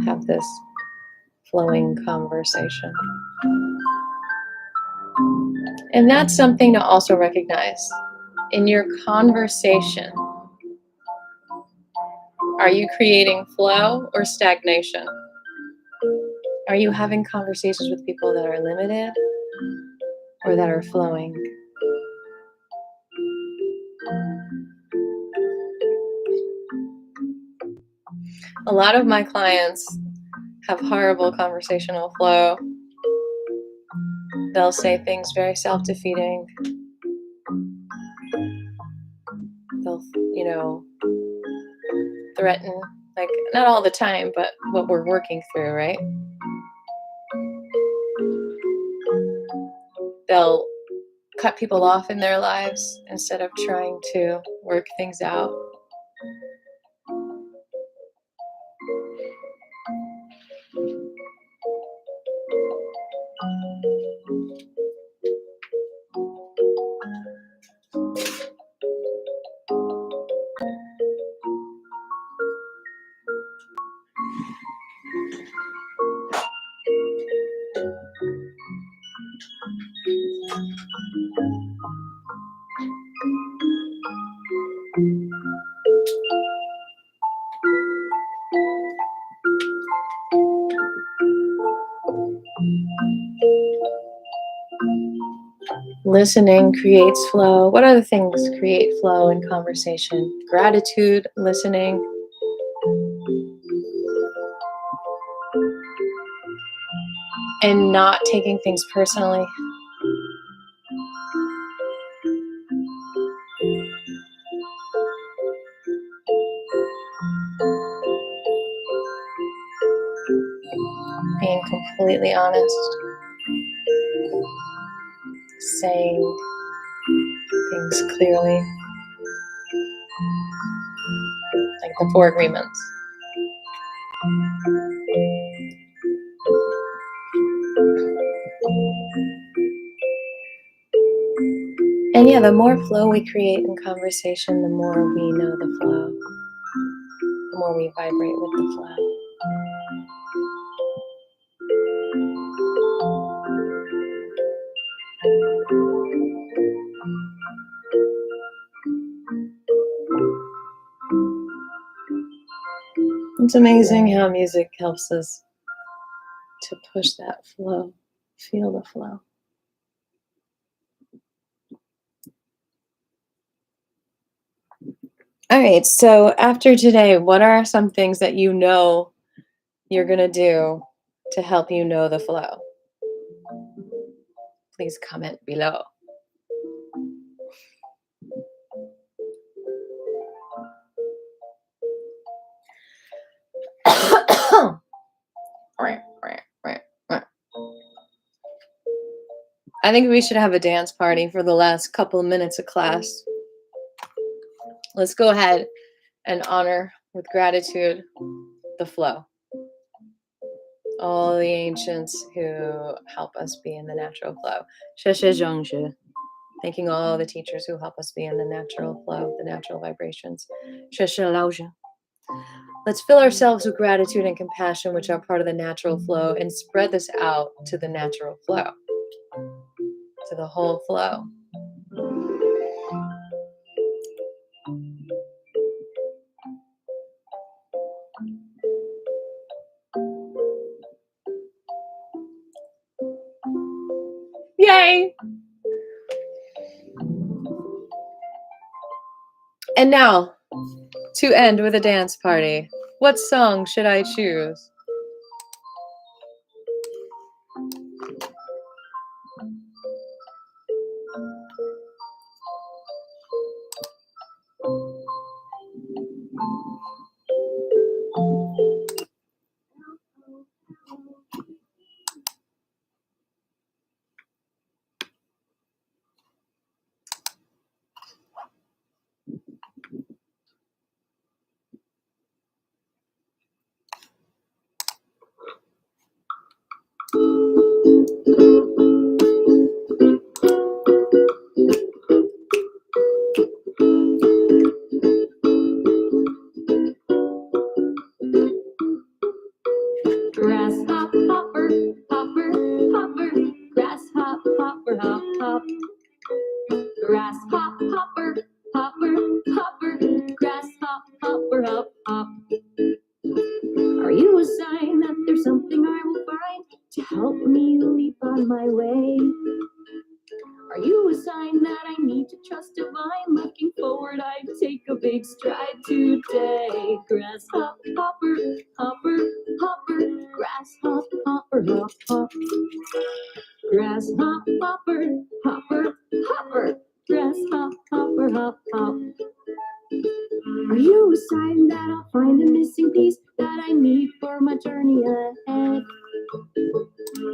have this flowing conversation. And that's something to also recognize. In your conversation, are you creating flow or stagnation? Are you having conversations with people that are limited or that are flowing? A lot of my clients have horrible conversational flow. They'll say things very self-defeating. they'll, threaten, like, not all the time, but what we're working through, right? They'll cut people off in their lives instead of trying to work things out. Listening creates flow. What other things create flow in conversation? Gratitude, listening. And not taking things personally. Being completely honest. Saying things clearly. Like the 4 agreements. And yeah, the more flow we create in conversation, the more we know the flow. The more we vibrate with the flow. It's amazing how music helps us to push that flow, feel the flow. All right, so after today, what are some things that you know you're going to do to help you know the flow? Please comment below. I think we should have a dance party for the last couple of minutes of class. Let's go ahead and honor with gratitude the flow. All the ancients who help us be in the natural flow. 谢谢庄学. Thanking all the teachers who help us be in the natural flow, the natural vibrations. 谢谢老师. Let's fill ourselves with gratitude and compassion, which are part of the natural flow, and spread this out to the natural flow, to the whole flow. Yay! And now, to end with a dance party, what song should I choose? Grasshopper, hopper, hopper, grasshopper, hop, hop. Grasshopper, hopper, hopper, grasshopper, hop, hop. Are you a sign that there's something I will find to help me leap on my way? Are you a sign that I need to trust divine? Looking forward, I take a big stride today. Grasshopper, hopper, hopper, grasshopper, hop, hop. Grasshopper, hopper, hopper, grasshopper, hop, hop. Are you a sign that I'll find the missing piece that I need for my journey ahead?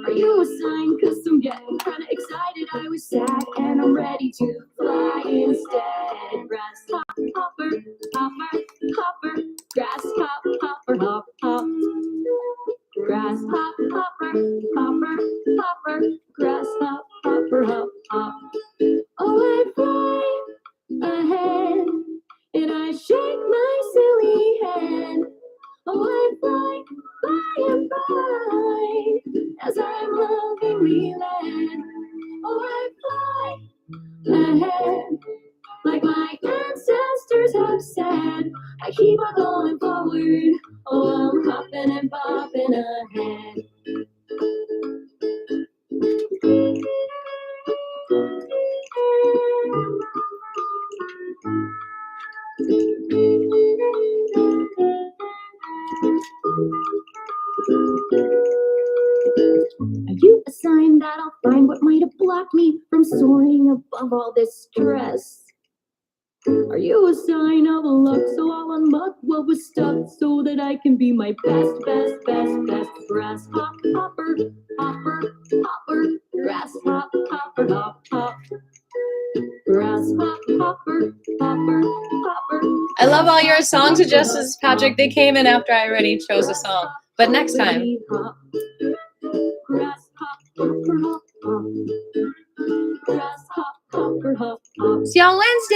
Are you a sign? Cause I'm getting kinda excited. I was sad and I'm ready to fly instead. Grasshopper, hopper, hopper, grasshopper, hopper, hop, hop. Grasshopper, hopper, grasshopper, hop, hop. Oh, I fly ahead and I shake my silly head. Oh, I fly by and by as I'm lovingly led. Oh, I fly ahead like my ancestors have said. I keep on going forward. Oh, I'm hopping and bopping ahead. Are you a sign that I'll find what might have blocked me from soaring above all this stress? Are you a sign of luck? So I'll unlock what was stuck so that I can be my best. Grasshopper, hopper, grasshopper, hop, hop. Grasshopper, hopper. I love all your song suggestions, Patrick. They came in after I already chose a song. But next time. See y'all Wednesday.